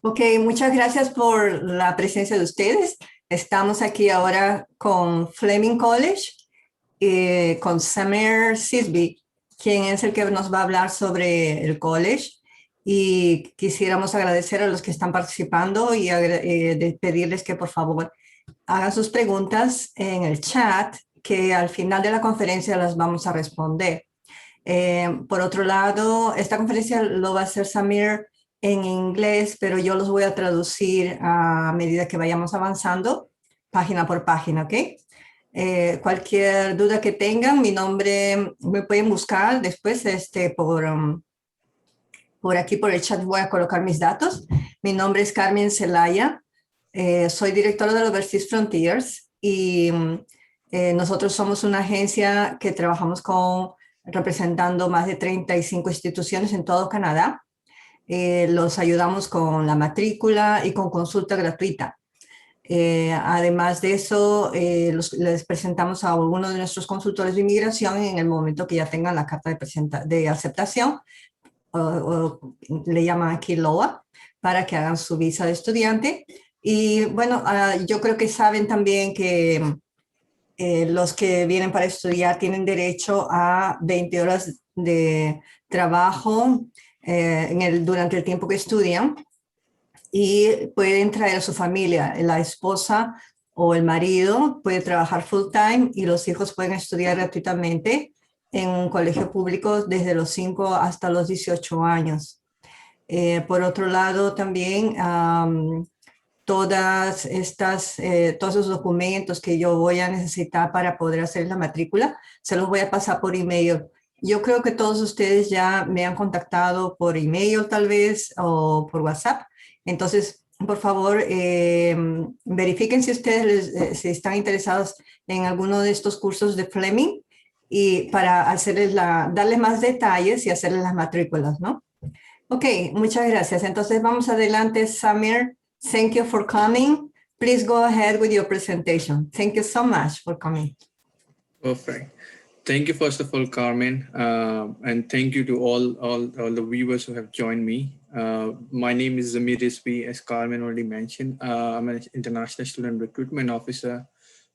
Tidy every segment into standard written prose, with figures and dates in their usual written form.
Ok, muchas gracias por la presencia de ustedes. Estamos aquí ahora con Fleming College, con Samir Sisby, quien es el que nos va a hablar sobre el college. Y quisiéramos agradecer a los que están participando y pedirles que por favor hagan sus preguntas en el chat, que al final de la conferencia las vamos a responder. Por otro lado, esta conferencia lo va a hacer Samir en inglés, pero yo los voy a traducir a medida que vayamos avanzando, página por página, ¿ok? Cualquier duda que tengan, mi nombre me pueden buscar después por aquí, por el chat voy a colocar mis datos. Mi nombre es Carmen Zelaya, soy directora de los Overseas Frontiers y nosotros somos una agencia que trabajamos representando más de 35 instituciones en todo Canadá. Los ayudamos con la matrícula y con consulta gratuita. Además de eso, les presentamos a alguno de nuestros consultores de inmigración en el momento que ya tengan la carta de aceptación, o le llaman aquí LOA, para que hagan su visa de estudiante. Y bueno, yo creo que saben también que los que vienen para estudiar tienen derecho a 20 horas de trabajo durante el tiempo que estudian, y pueden traer a su familia. La esposa o el marido puede trabajar full time y los hijos pueden estudiar gratuitamente en un colegio público desde los 5 hasta los 18 años. Por otro lado, también todos esos documentos que yo voy a necesitar para poder hacer la matrícula, se los voy a pasar por email. Yo creo que todos ustedes ya me han contactado por email tal vez o por WhatsApp. Entonces, por favor, verifiquen si ustedes si están interesados en alguno de estos cursos de Fleming y para darles más detalles y hacerles las matrículas, ¿no? Ok, muchas gracias. Entonces vamos adelante, Samir. Thank you for coming. Please go ahead with your presentation. Thank you so much for coming. Perfect. Thank you, first of all, Carmen, and thank you to all the viewers who have joined me. My name is Samir Sisby, as Carmen already mentioned. I'm an international student recruitment officer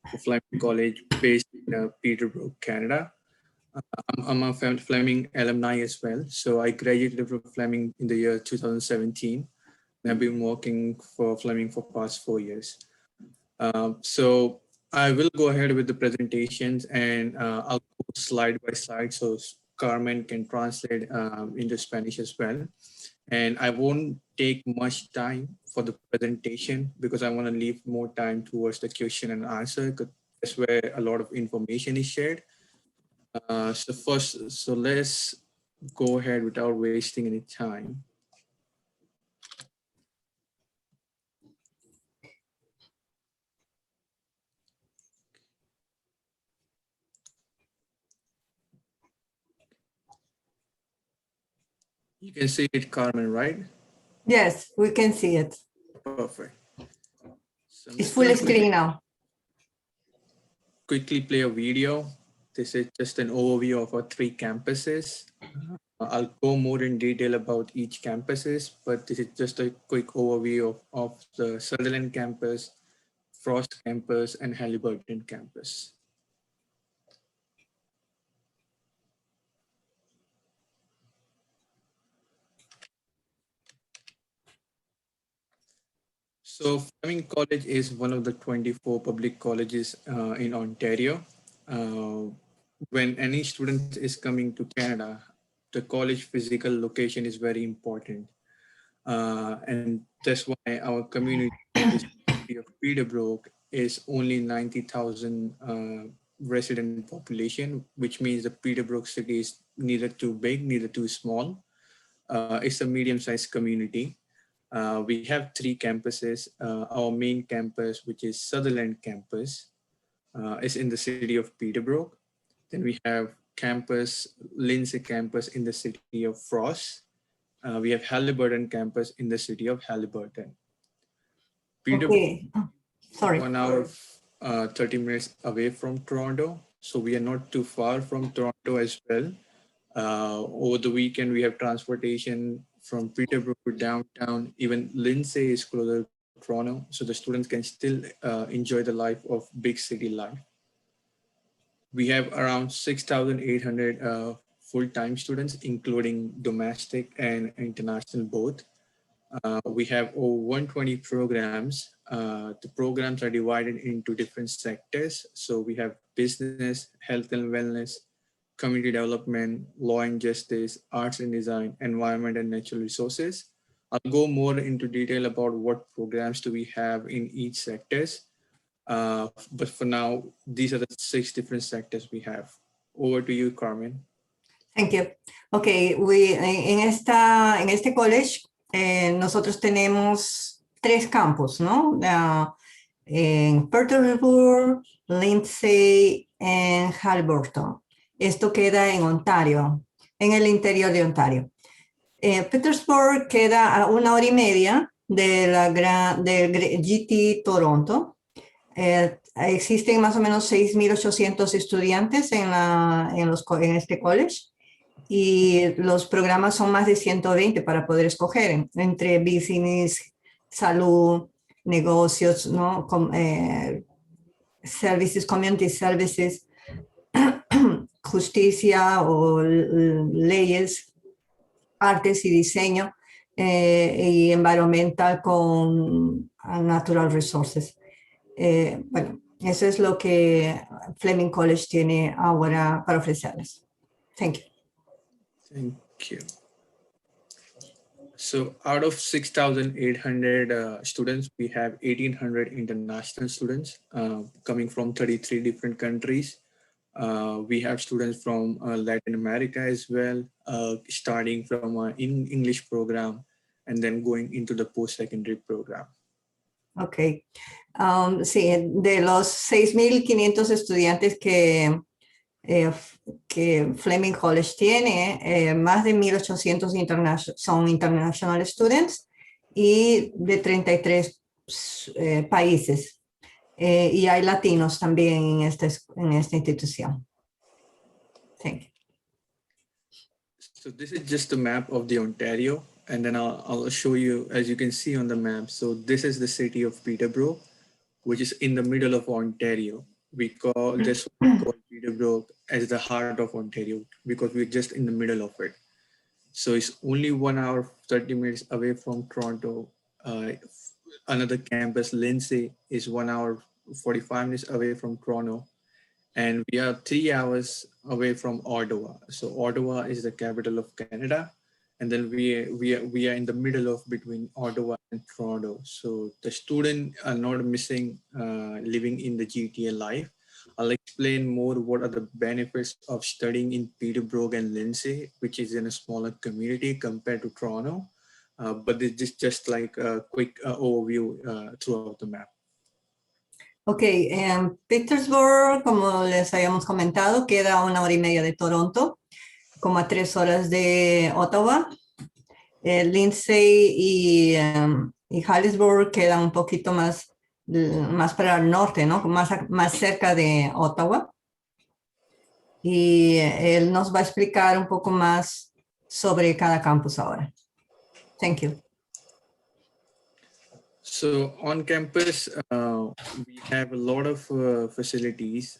for Fleming College based in Peterborough, Canada. I'm a Fleming alumni as well. So I graduated from Fleming in the year 2017. And I've been working for Fleming for past 4 years. So I will go ahead with the presentations and I'll go slide by slide so Carmen can translate into Spanish as well. And I won't take much time for the presentation because I want to leave more time towards the question and answer, because that's where a lot of information is shared. So let's go ahead without wasting any time. You can see it, Carmen, right? Yes, we can see it. Perfect. So it's full screen now. Quickly play a video. This is just an overview of our 3 campuses. I'll go more in detail about each campuses, but this is just a quick overview of the Sutherland campus, Frost campus, and Haliburton campus. So Fleming College is one of the 24 public colleges in Ontario. When any student is coming to Canada, the college physical location is very important. And that's why our community in the city of Peterborough is only 90,000 resident population, which means the Peterborough city is neither too big, neither too small. It's a medium-sized community. We have 3 campuses. Our main campus, which is Sutherland campus, is in the city of Peterborough. Then we have Lindsay campus in the city of Frost. We have Haliburton campus in the city of Haliburton. Okay. Sorry. 1 hour, 30 minutes away from Toronto. So we are not too far from Toronto as well. Over the weekend, we have transportation from Peterborough to downtown. Even Lindsay is closer to Toronto, so the students can still enjoy the life of big city life. We have around 6,800 full-time students, including domestic and international both. We have over 120 programs. The programs are divided into different sectors. So we have business, health and wellness, community development, law and justice, arts and design, environment and natural resources. I'll go more into detail about what programs do we have in each sectors. But for now, these are the 6 different sectors we have. Over to you, Carmen. Thank you. Okay, en este college nosotros tenemos 3 campus, ¿no? En Peterborough, Lindsay y Haliburton. Esto queda en Ontario, en el interior de Ontario. Peterborough queda a 1 hora y media del GT Toronto. Existen más o menos 6,800 estudiantes en este college y los programas son más de 120 para poder escoger entre business, salud, negocios, ¿no? Services, community services, justicia o leyes, artes y diseño, y environmental con natural resources. Bueno, eso es lo que Fleming College tiene ahora para ofrecerles. Thank you. Thank you. So out of 6,800 students, we have 1,800 international students coming from 33 different countries. We have students from Latin America as well, starting from an English program and then going into the post-secondary program. Ok. Sí, de los 6,500 estudiantes que Fleming College tiene, más de 1,800 son international students y de 33 países. Y hay latinos también en esta institución. Thank you. So this is just a map of the Ontario, and then I'll show you, as you can see on the map. So this is the city of Peterborough, which is in the middle of Ontario. We call this Peterborough as the heart of Ontario because we're just in the middle of it. So it's only 1 hour, 30 minutes away from Toronto. Another campus, Lindsay, is 1 hour, 45 minutes away from Toronto. And we are 3 hours away from Ottawa. So Ottawa is the capital of Canada. And then we are in the middle of between Ottawa and Toronto. So the students are not missing living in the GTA life. I'll explain more what are the benefits of studying in Peterborough and Lindsay, which is in a smaller community compared to Toronto. But this is just like a quick overview throughout the map. Ok, en Peterborough, como les habíamos comentado, queda a 1 hora y media de Toronto, como a 3 horas de Ottawa. Lindsay y Haliburton quedan un poquito más para el norte, ¿no? Más cerca de Ottawa. Y él nos va a explicar un poco más sobre cada campus ahora. Thank you. So on campus, we have a lot of facilities,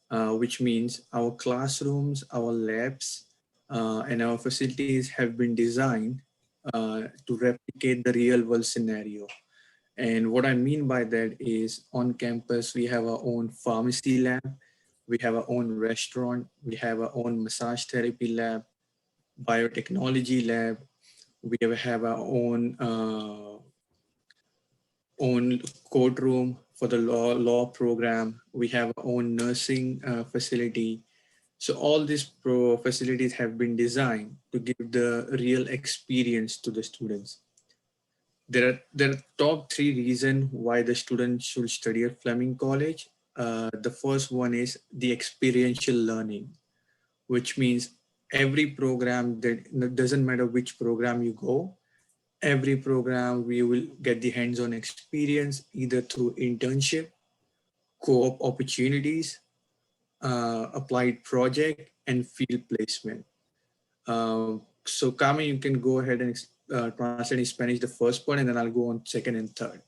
which means our classrooms, our labs, and our facilities have been designed to replicate the real world scenario. And what I mean by that is on campus, we have our own pharmacy lab, we have our own restaurant, we have our own massage therapy lab, biotechnology lab, we have our own courtroom for the law program. We have our own nursing facility. So all these facilities have been designed to give the real experience to the students. There are top 3 reasons why the students should study at Fleming College. The first one is the experiential learning, which means every program, that doesn't matter which program you go, every program we will get the hands-on experience either through internship, co-op opportunities, applied project, and field placement. So Carmen, you can go ahead and translate in Spanish the first part, and then I'll go on second and third.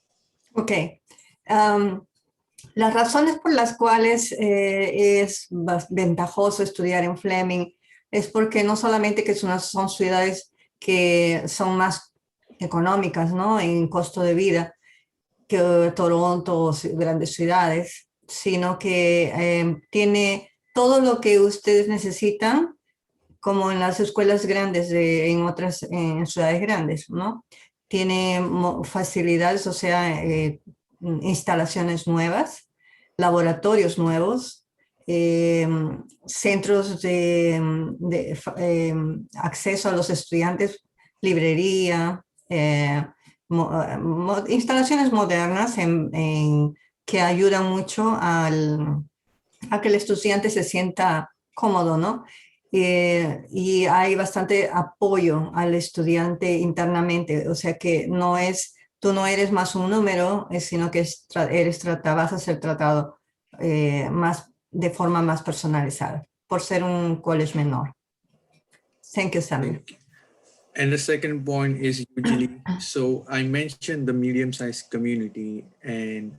Okay. Las razones por las cuales es ventajoso estudiar en Fleming es porque no solamente que son ciudades que son más económicas, ¿no?, en costo de vida que Toronto o grandes ciudades, sino que tiene todo lo que ustedes necesitan, como en las escuelas grandes en otras ciudades grandes, ¿no? Tiene facilidades, o sea, instalaciones nuevas, laboratorios nuevos, centros de acceso a los estudiantes, librería, instalaciones modernas que ayudan mucho a que el estudiante se sienta cómodo, ¿no? Y hay bastante apoyo al estudiante internamente, o sea que tú no eres más un número, sino que vas a ser tratado de forma más personalizada por ser un college menor. Thank you, Sammy. And the second point is usually, so I mentioned the medium-sized community, and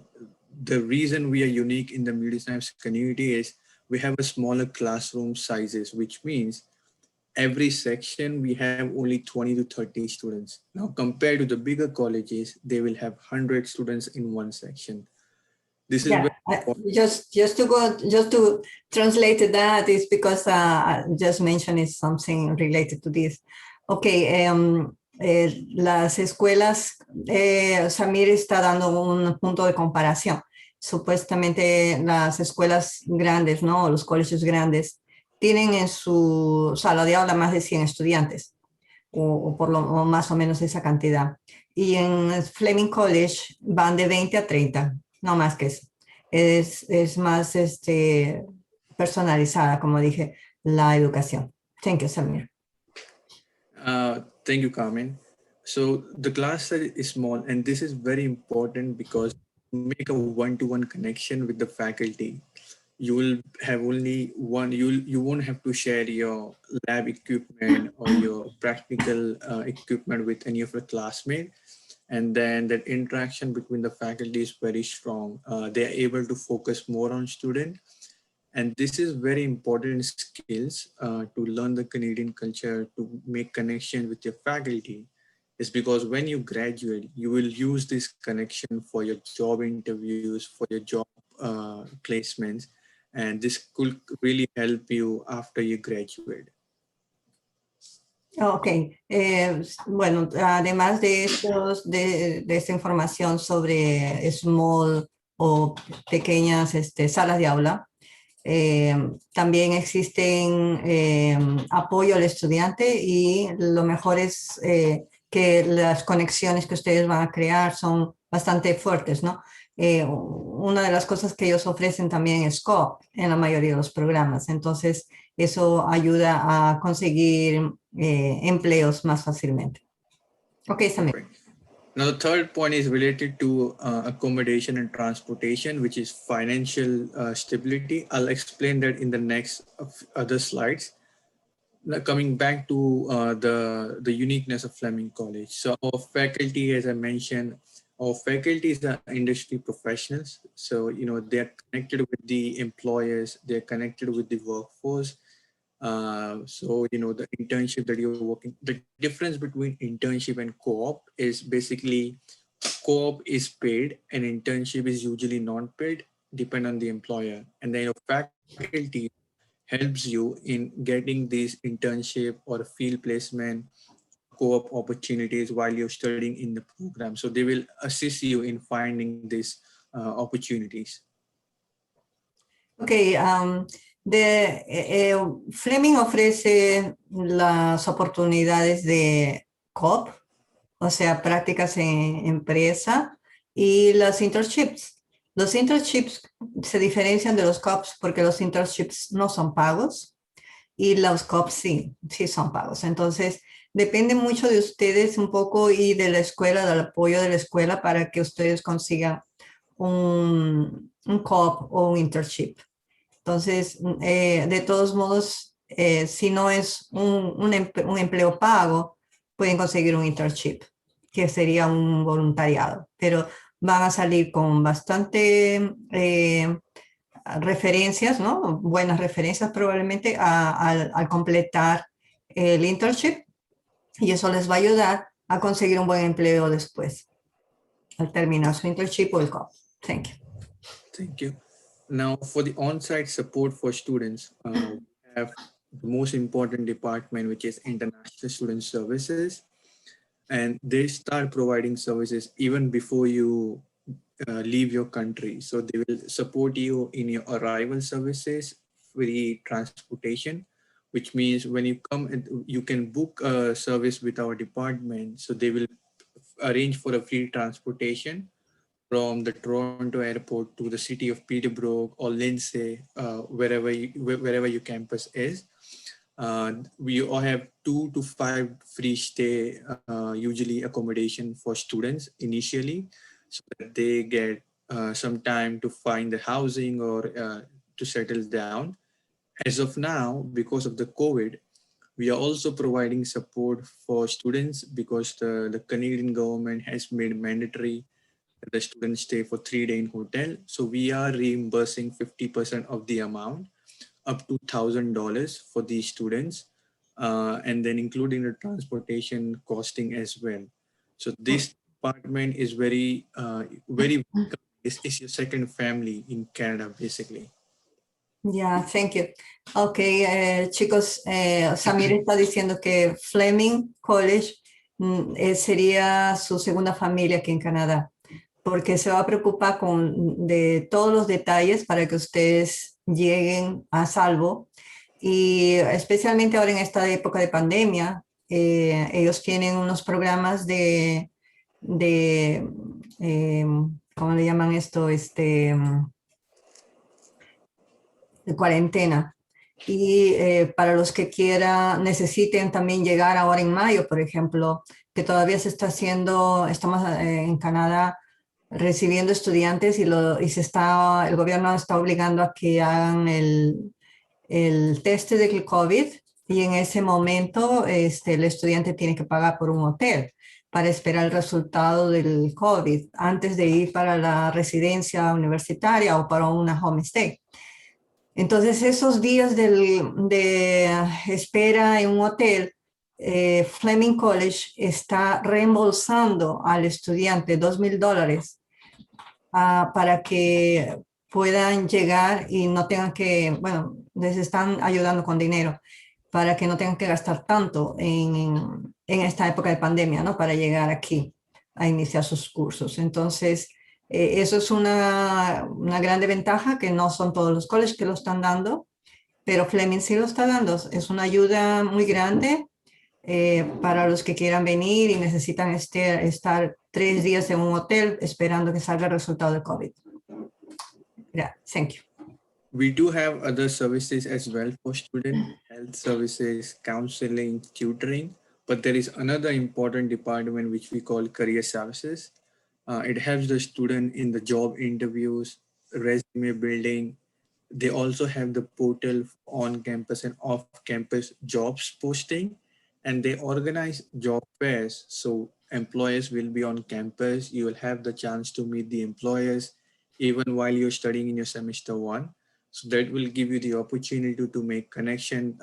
the reason we are unique in the medium-sized community is we have a smaller classroom sizes, which means every section we have only 20 to 30 students. Now, compared to the bigger colleges, they will have 100 students in one section. This is just to translate that is because just mentioning something related to this. Okay, las escuelas, Samir está dando un punto de comparación. Supuestamente las escuelas grandes, ¿no? Los colegios grandes tienen en su sala de aula más de 100 estudiantes o más o menos esa cantidad. Y en Fleming College van de 20 a 30, no más que eso. Es más personalizada, como dije, la educación. Thank you, Samir. Thank you, Carmen. So the class size is small, and this is very important because make a one-to-one connection with the faculty. You will have only one, you won't have to share your lab equipment or your practical equipment with any of your classmates. And then that interaction between the faculty is very strong. They are able to focus more on students. And this is very important skills to learn the Canadian culture, to make connection with your faculty. Is because when you graduate, you will use this connection for your job interviews, for your job placements, and this could really help you after you graduate. Ok, bueno, además de esta información sobre small o pequeñas salas de aula, también existen apoyo al estudiante, y lo mejor es que las conexiones que ustedes van a crear son bastante fuertes, ¿no? Una de las cosas que ellos ofrecen también es co-op en la mayoría de los programas, entonces eso ayuda a conseguir empleos más fácilmente. Ok, Samir. Now the third point is related to accommodation and transportation, which is financial stability. I'll explain that in the next other slides. Now, coming back to the uniqueness of Fleming College. So our faculty, as I mentioned, our faculty are industry professionals. So, you know, they're connected with the employers, they're connected with the workforce. So, you know, the internship that you're working, the difference between internship and co-op is basically co-op is paid and internship is usually non-paid, depend on the employer. And then your faculty helps you in getting this internship or field placement, co-op opportunities while you're studying in the program. So they will assist you in finding these opportunities. Okay, Fleming ofrece las oportunidades de co-op, o sea, prácticas en empresa, y las internships. Los internships se diferencian de los co-ops porque los internships no son pagos y los co-ops sí son pagos. Entonces, depende mucho de ustedes un poco y de la escuela, del apoyo de la escuela para que ustedes consigan un co-op o un internship. Entonces, de todos modos, si no es un empleo pago, pueden conseguir un internship, que sería un voluntariado, pero van a salir con bastante referencias, ¿no? Buenas referencias probablemente al completar el internship, y eso les va a ayudar a conseguir un buen empleo después, al terminar su internship o el co-op. Thank you. Thank you. Now, for the on-site support for students, we have the most important department, which is International Student Services. And they start providing services even before you leave your country. So they will support you in your arrival services, free transportation, which means when you come, you can book a service with our department. So they will arrange for a free transportation from the Toronto airport to the city of Peterborough or Lindsay, wherever your campus is. We all have 2 to 5 free stay, usually accommodation for students initially, so that they get some time to find the housing or to settle down. As of now, because of the COVID, we are also providing support for students because the Canadian government has made mandatory that the students stay for 3 days in hotel. So we are reimbursing 50% of the amount, up to $1,000 for these students, and then including the transportation costing as well. So this department is very, very, it's your second family in Canada, basically. Yeah, thank you. Okay, chicos, Samir está diciendo que Fleming College sería su segunda familia aquí en Canadá, porque se va a preocupar de todos los detalles para que ustedes lleguen a salvo, y especialmente ahora en esta época de pandemia, ellos tienen unos programas de ¿cómo le llaman esto? De cuarentena. Y para los que necesiten también llegar ahora en mayo, por ejemplo, que todavía se está haciendo, estamos en Canadá recibiendo estudiantes y el gobierno está obligando a que hagan el test del COVID, y en ese momento el estudiante tiene que pagar por un hotel para esperar el resultado del COVID antes de ir para la residencia universitaria o para una homestay. Entonces, esos días de espera en un hotel, Fleming College está reembolsando al estudiante $2,000 para que puedan llegar y no tengan que, bueno, les están ayudando con dinero para que no tengan que gastar tanto en esta época de pandemia, ¿no? Para llegar aquí a iniciar sus cursos. Entonces, eso es una grande ventaja, que no son todos los colegios que lo están dando, pero Fleming sí lo está dando. Es una ayuda muy grande para los que quieran venir y necesitan estar 3 días en un hotel esperando que salga el resultado de COVID. Yeah, thank you. We do have other services as well for students, health services, counseling, tutoring, but there is another important department which we call career services. It helps the student in the job interviews, resume building. They also have the portal on-campus and off-campus jobs posting, and they organize job fairs. So employers will be on campus. You will have the chance to meet the employers even while you're studying in your semester 1. So that will give you the opportunity to make connection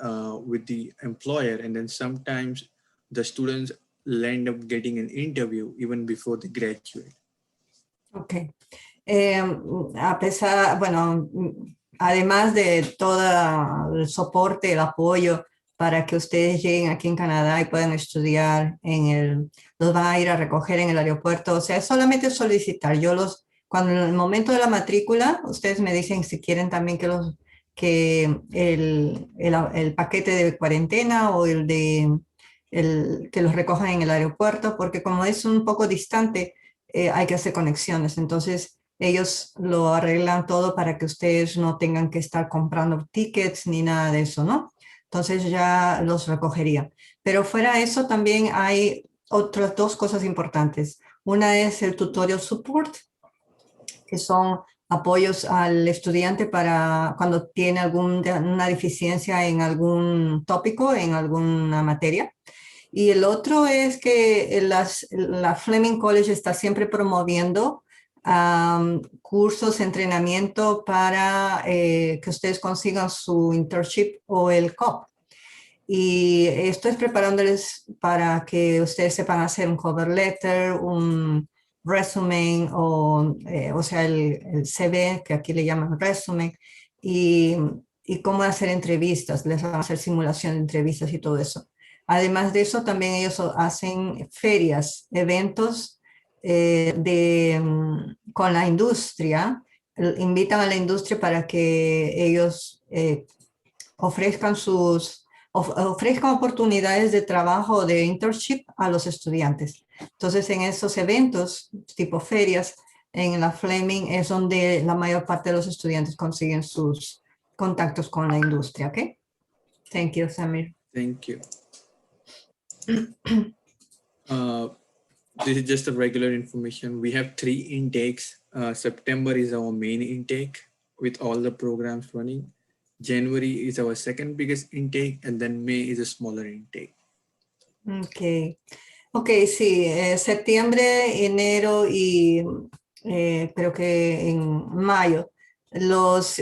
with the employer. And then sometimes the students will end up getting an interview even before they graduate. Okay. Además de todo el soporte, el apoyo para que ustedes lleguen aquí en Canadá y puedan estudiar los van a ir a recoger en el aeropuerto. O sea, es solamente solicitar. Cuando en el momento de la matrícula, ustedes me dicen si quieren también que el paquete de cuarentena o que los recojan en el aeropuerto, porque como es un poco distante, hay que hacer conexiones. Entonces, ellos lo arreglan todo para que ustedes no tengan que estar comprando tickets ni nada de eso, ¿no? Entonces ya los recogerían. Pero fuera de eso, también hay otras 2 cosas importantes. Una es el tutorial support, que son apoyos al estudiante para cuando tiene una deficiencia en algún tópico, en alguna materia. Y el otro es que la Fleming College está siempre promoviendo cursos, entrenamiento para que ustedes consigan su internship o el Co-Op. Y esto es preparándoles para que ustedes sepan hacer un cover letter, un resumen, o sea, el CV, que aquí le llaman resumen, y cómo hacer entrevistas. Les van a hacer simulación de entrevistas y todo eso. Además de eso, también ellos hacen ferias, eventos con la industria. Invitan a la industria para que ellos ofrezcan ofrezcan oportunidades de trabajo de internship a los estudiantes. Entonces, en esos eventos, tipo ferias, en la Fleming es donde la mayor parte de los estudiantes consiguen sus contactos con la industria, ¿ok? Thank you, Samir. Thank you. This is just a regular information. We have 3 intakes. September is our main intake with all the programs running. January is our second biggest intake, and then May is a smaller intake. Ok, sí, septiembre, enero y creo que en mayo. Los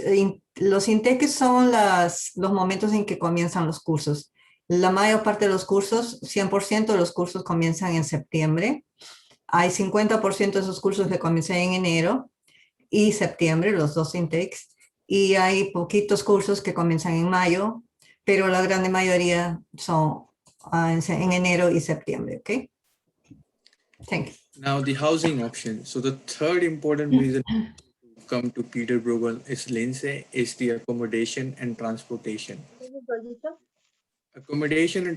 intakes son los momentos en que comienzan los cursos. La mayor parte de los cursos, 100% de los cursos comienzan en septiembre. Hay 50% de esos cursos que comienzan en enero y septiembre, los 2 intakes. Y hay poquitos cursos que comienzan en mayo, pero la gran mayoría son en enero y septiembre, ¿ok? Thank you. Now the housing option. So the third important reason to come to Peterborough is Lindsay is the accommodation and transportation. Accommodation in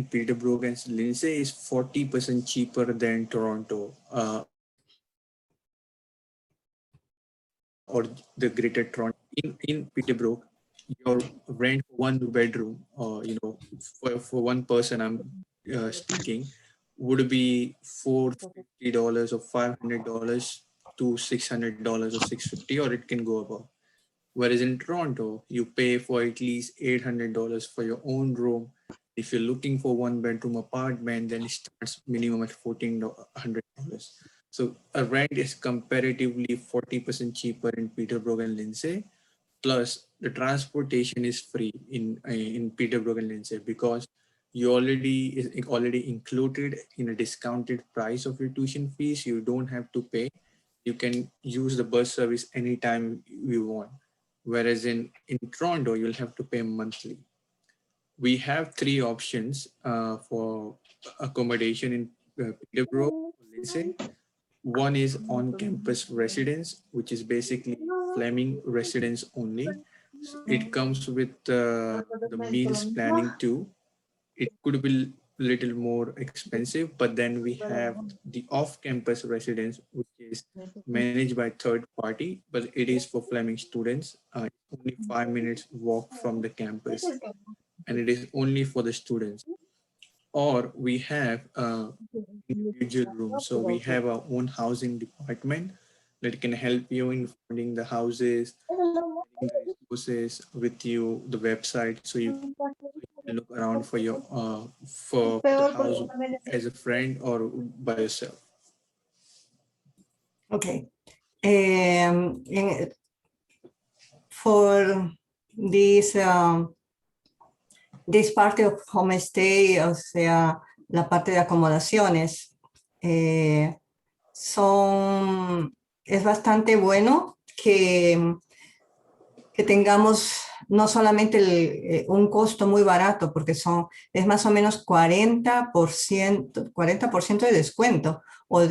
Peterborough and Lindsay is 40% cheaper than Toronto or the Greater Toronto. In Peterborough, your rent one bedroom, for one person I'm speaking, would be $450 or $500 to $600 or $650, or it can go above. Whereas in Toronto, you pay for at least $800 for your own room. If you're looking for one bedroom apartment, then it starts minimum at $1,400. So a rent is comparatively 40% cheaper in Peterborough and Lindsay. Plus the transportation is free in Peterborough and Lindsay because you already included in a discounted price of your tuition fees. You don't have to pay. You can use the bus service anytime you want. Whereas in Toronto, you'll have to pay monthly. We have 3 options for accommodation in Peterborough, Lindsay. One is on-campus residence, which is basically Fleming residence only. So it comes with the meals planning too. It could be a little more expensive, but then we have the off-campus residence, which is managed by third party, but it is for Fleming students. Only 5 minutes walk from the campus, and it is only for the students. Or we have individual rooms. So we have our own housing department that can help you in finding the houses, the resources with you, the website, so you can look around for your for the house as a friend or by yourself. Okay. For this part of homestay, o sea, la parte de acomodaciones, es bastante bueno que tengamos no solamente un costo muy barato, porque es más o menos 40% de descuento o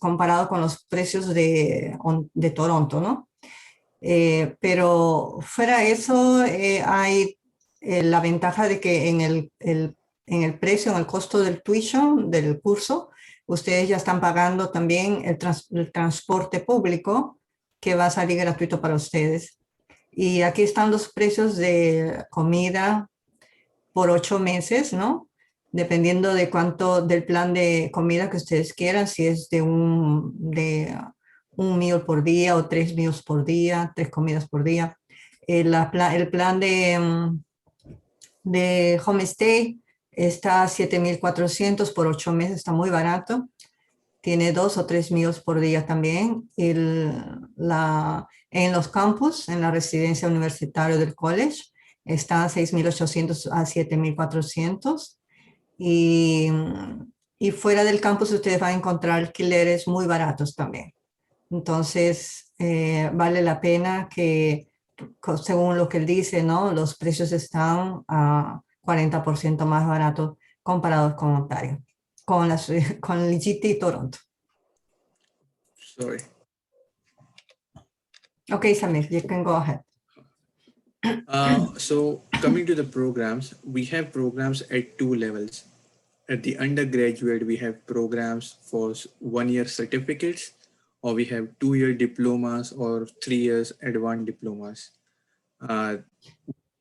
comparado con los precios de Toronto, ¿no? Pero fuera de eso, hay la ventaja de que en el precio, en el costo del tuition, del curso, ustedes ya están pagando también el transporte público que va a salir gratuito para ustedes. Y aquí están los precios de comida por 8 meses, ¿no? Dependiendo de del plan de comida que ustedes quieran, si es de un meal por día o 3 meals por día, 3 comidas por día. El plan de homestay está a 7,400 por 8 meses, está muy barato. Tiene 2 o 3 meals por día también. En los campus, en la residencia universitaria del college, está a 6,800 a 7,400. Y, y fuera del campus ustedes van a encontrar alquileres muy baratos también. Entonces, vale la pena que, según lo que él dice, ¿no? Los precios están a 40% más baratos comparados con Ontario, con el GT y Toronto. Sorry. Okay, Samir, you can go ahead. So coming to the programs, we have programs at 2 levels. At the undergraduate, we have programs for 1-year certificates, or we have 2-year diplomas or 3 years advanced diplomas.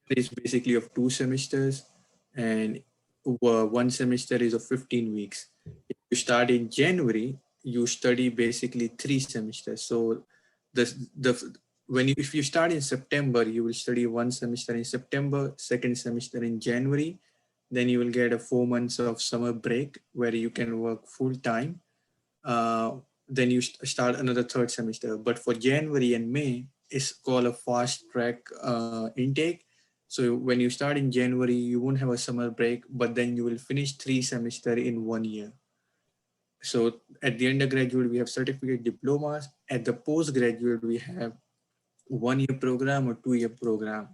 It's basically of 2 semesters, and 1 semester is of 15 weeks. If you start in January, you study basically 3 semesters. So if you start in September, you will study 1 semester in September, 2nd semester in January. Then you will get a 4 months of summer break where you can work full time. Then you start another 3rd semester. But for January and May, it's called a fast track intake. So when you start in January, you won't have a summer break, but then you will finish 3 semesters in 1 year. So at the undergraduate, we have certificate diplomas. At the postgraduate, we have 1-year program or 2-year program.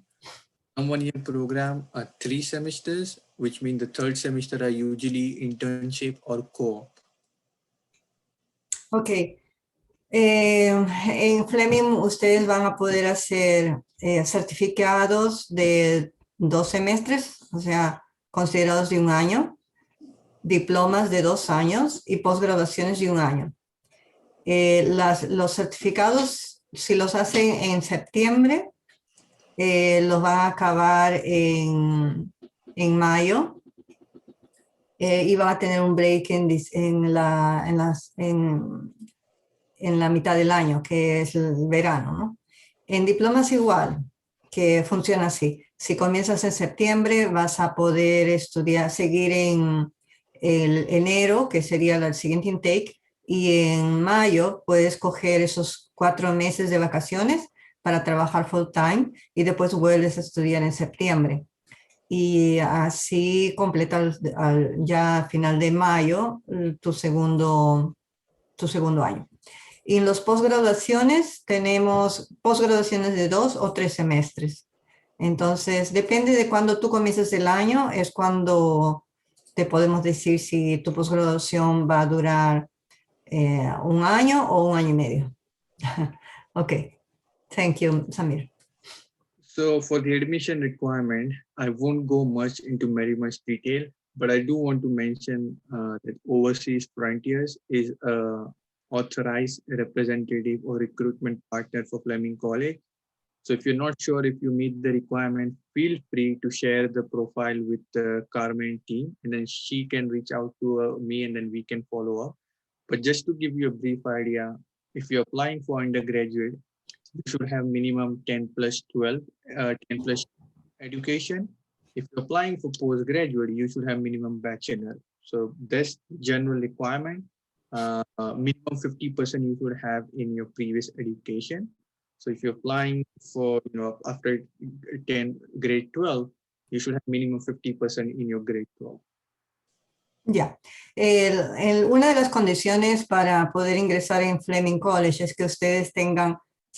Some 1-year program are 3 semesters, which means the 3rd semester are usually internship or co-op. Ok. En Fleming ustedes van a poder hacer certificados de 2 semestres, o sea, considerados de 1 año, diplomas de 2 años y posgraduaciones de 1 año. Los certificados, si los hacen en septiembre, los van a acabar en mayo y van a tener un break en la mitad del año, que es el verano, ¿no? En diplomas igual, que funciona así. Si comienzas en septiembre, vas a poder estudiar, seguir en enero, que sería el siguiente intake, y en mayo puedes coger esos 4 meses de vacaciones para trabajar full time y después vuelves a estudiar en septiembre. Y así completas ya a final de mayo tu segundo año. Y en los posgraduaciones tenemos posgraduaciones de 2 o 3 semestres. Entonces, depende de cuándo tú comiences el año, es cuando te podemos decir si tu posgraduación va a durar 1 año o 1 año y medio. Okay, thank you, Samir. So for the admission requirement, I won't go much into very much detail, but I do want to mention that Overseas Frontiers is a authorized representative or recruitment partner for Fleming College. So if you're not sure if you meet the requirement, feel free to share the profile with the Carmen team, and then she can reach out to me and then we can follow up. But just to give you a brief idea, if you're applying for undergraduate, you should have minimum 10 plus 12, 10 plus education. If you're applying for postgraduate, you should have minimum bachelor. So that's general requirement. Minimum 50% you should have in your previous education. So if you're applying for, after grade 12, you should have minimum 50% in your grade 12. Ya, una de las condiciones para poder ingresar en Fleming College es que ustedes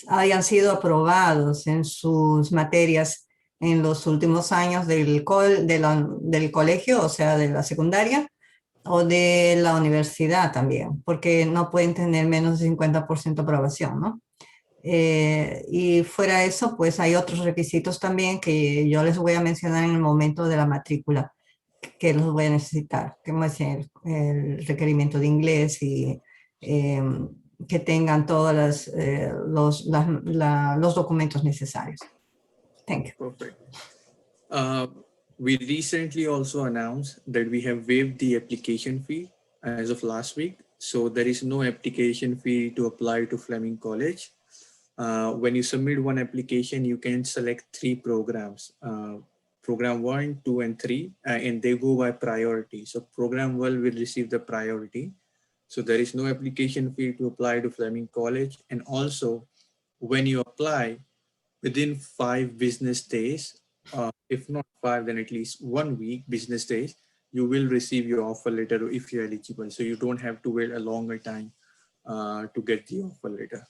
hayan sido aprobados en sus materias en los últimos años del colegio, o sea, de la secundaria, o de la universidad también, porque no pueden tener menos de 50% aprobación, ¿no? Y fuera de eso, pues hay otros requisitos también que yo les voy a mencionar en el momento de la matrícula, que los voy a necesitar, como es el requerimiento de inglés y que tengan todos los documentos necesarios. Thank you. Perfect. We recently also announced that we have waived the application fee as of last week. So there is no application fee to apply to Fleming College. When you submit one application, you can select 3 programs. program 1, 2, and 3, and they go by priority. So program 1 will receive the priority. So there is no application fee to apply to Fleming College. And also when you apply within 5 business days, if not 5, then at least 1 week business days, you will receive your offer letter if you're eligible. So you don't have to wait a longer time to get the offer letter.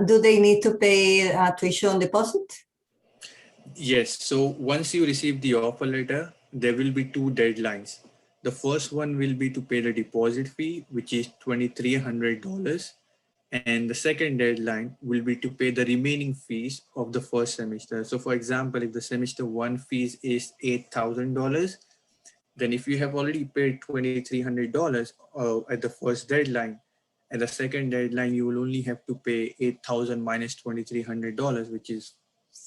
Do they need to pay a tuition deposit? Yes. So once you receive the offer letter, there will be 2 deadlines. The first one will be to pay the deposit fee, which is $2,300. And the second deadline will be to pay the remaining fees of the first semester. So for example, if the semester 1 fees is $8,000, then if you have already paid $2,300 at the first deadline, at the second deadline, you will only have to pay $8,000 minus $2,300, which is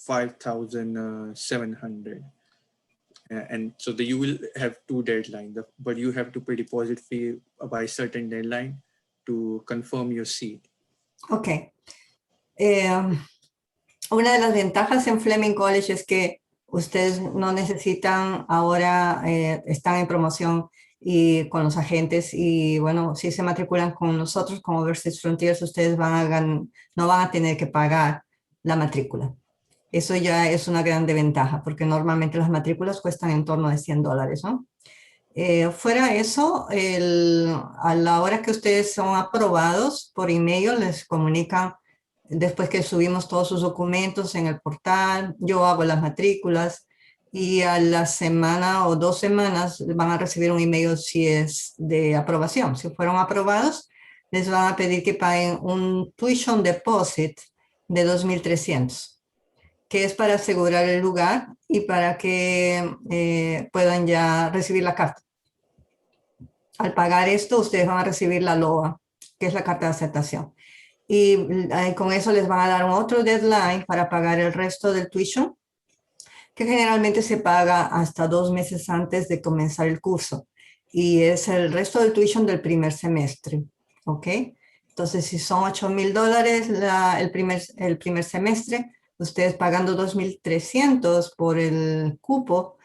$5,700. And so you will have 2 deadlines, but you have to pay deposit fee by a certain deadline to confirm your seat. Ok. Una de las ventajas en Fleming College es que ustedes no necesitan ahora, están en promoción y con los agentes y bueno, si se matriculan con nosotros como Overseas Frontiers, ustedes no van a tener que pagar la matrícula. Eso ya es una gran ventaja porque normalmente las matrículas cuestan en torno de $100, ¿no? Fuera eso, a la hora que ustedes son aprobados por email, les comunican después que subimos todos sus documentos en el portal, yo hago las matrículas y a la semana o 2 semanas van a recibir un email si es de aprobación. Si fueron aprobados, les van a pedir que paguen un tuition deposit de $2,300. Que es para asegurar el lugar y para que puedan ya recibir la carta. Al pagar esto, ustedes van a recibir la LOA, que es la carta de aceptación. Y con eso les van a dar otro deadline para pagar el resto del tuition, que generalmente se paga hasta 2 meses antes de comenzar el curso. Y es el resto del tuition del primer semestre, ¿ok? Entonces, si son $8,000 el primer semestre, ustedes pagando $2,300 por el cupo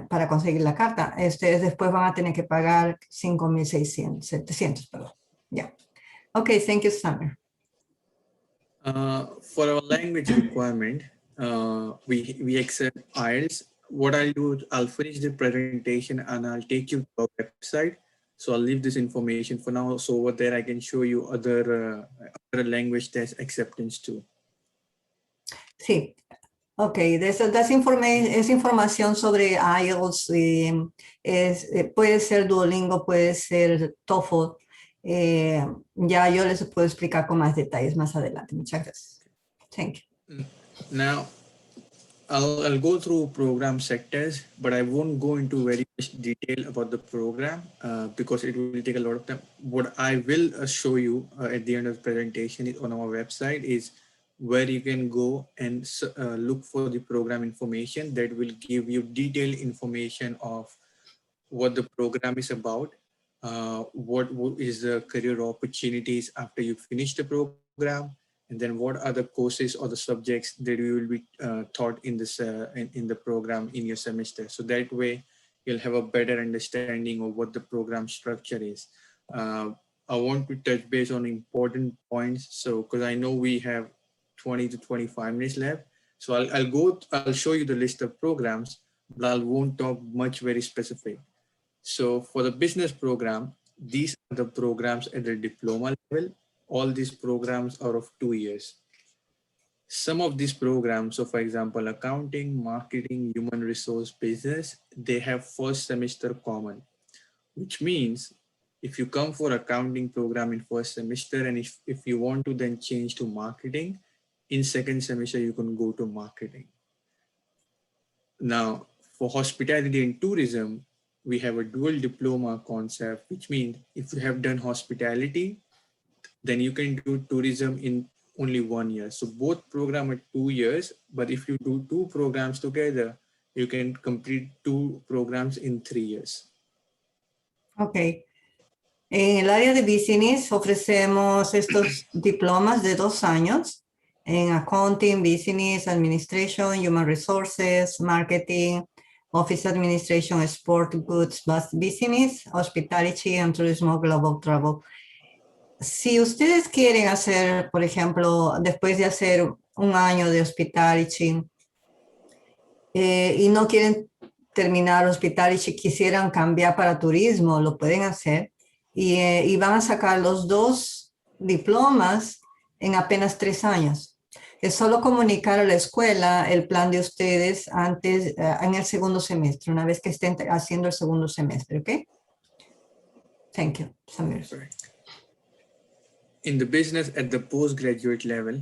para conseguir la carta, ustedes después van a tener que pagar $5,700, perdón. Yeah. Okay, thank you, Summer. For our language requirement, we accept IELTS. What I'll do, I'll finish the presentation and I'll take you to our website. So I'll leave this information for now. So over there, I can show you other language test acceptance too. Sí, ok, es información sobre IELTS, puede ser Duolingo, puede ser TOEFL, ya yo les puedo explicar con más detalles más adelante. Muchas gracias. Thank you. Now, I'll go through program sectors, but I won't go into very much detail about the program because it will take a lot of time. What I will show you at the end of the presentation on our website is where you can go and look for the program information that will give you detailed information of what the program is about, what is the career opportunities after you finish the program, and then what are the courses or the subjects that you will be taught in this in the program in your semester. So that way you'll have a better understanding of what the program structure is. I want to touch base on important points. So because I know we have 20 to 25 minutes left. So I'll show you the list of programs, but I won't talk much very specific. So for the business program, these are the programs at the diploma level. All these programs are of 2 years. Some of these programs, so for example, accounting, marketing, human resource, business, they have first semester common, which means if you come for accounting program in first semester, and if you want to then change to marketing, in second semester, you can go to marketing. Now, for hospitality and tourism, we have a dual diploma concept, which means if you have done hospitality, then you can do tourism in only 1 year. So both programs are 2 years, but if you do 2 programs together, you can complete 2 programs in 3 years. Ok. En el área de business ofrecemos estos diplomas de 2 años en accounting, business administration, human resources, marketing, office administration, sport goods business, hospitality and tourism, global travel. Si ustedes quieren hacer, por ejemplo, después de hacer un año de hospitality y no quieren terminar hospitality, quisieran cambiar para turismo, lo pueden hacer y van a sacar los 2 diplomas en apenas 3 años. Es solo comunicar a la escuela el plan de ustedes antes, en el segundo semestre, una vez que estén haciendo el segundo semestre, ¿ok? Thank you, Samir. In the business at the postgraduate level,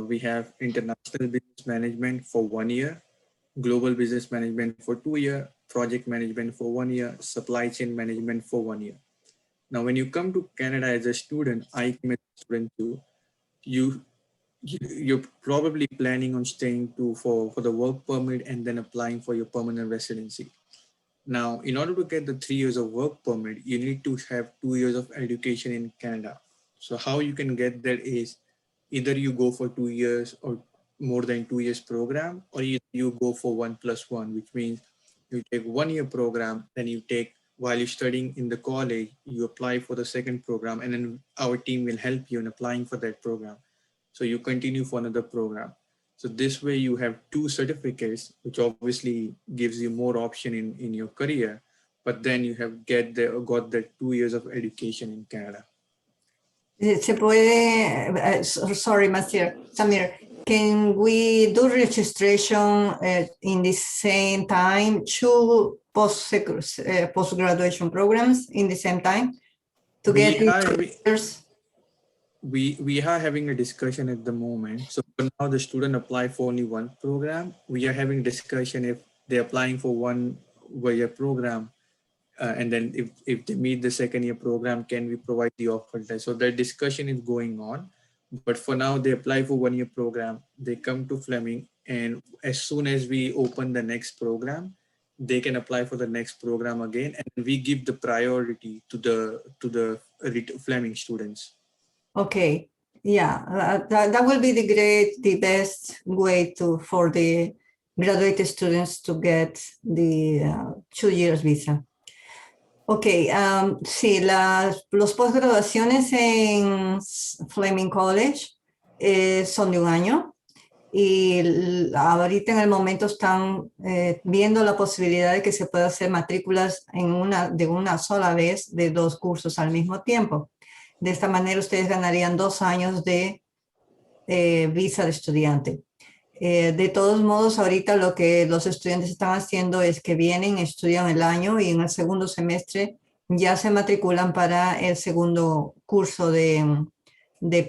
we have international business management for 1 year, global business management for 2 years, project management for 1 year, supply chain management for 1 year. Now, when you come to Canada as a student, I came as a student too, you're probably planning on staying for the work permit and then applying for your permanent residency. Now, in order to get the 3 years of work permit, you need to have 2 years of education in Canada. So how you can get that is either you go for 2 years or more than 2 years program, or you go for 1+1, which means you take 1 year program, then you take, while you're studying in the college, you apply for the second program, and then our team will help you in applying for that program. So you continue for another program. So this way you have 2 certificates, which obviously gives you more option in your career, but then you have got the 2 years of education in Canada. Se puede, sorry, Samir, can we do registration in the same time, 2 post-graduation programs in the same time to get years? We are having a discussion at the moment. So for now, the student apply for only 1 program. We are having discussion if they're applying for 1 year program, and then if they meet the 2nd year program, can we provide the offer letter? So that discussion is going on. But for now, they apply for 1 year program. They come to Fleming, and as soon as we open the next program, they can apply for the next program again, and we give the priority to the Fleming students. Okay, yeah, that will be the best way for the graduate students to get the 2 years visa. Ok, sí, los posgraduaciones en Fleming College son de 1 año y ahorita en el momento están viendo la posibilidad de que se pueda hacer matrículas de una sola vez de 2 cursos al mismo tiempo. De esta manera ustedes ganarían 2 años de visa de estudiante. De todos modos, ahorita lo que los estudiantes están haciendo es que vienen, estudian el año y en el segundo semestre ya se matriculan para el segundo curso de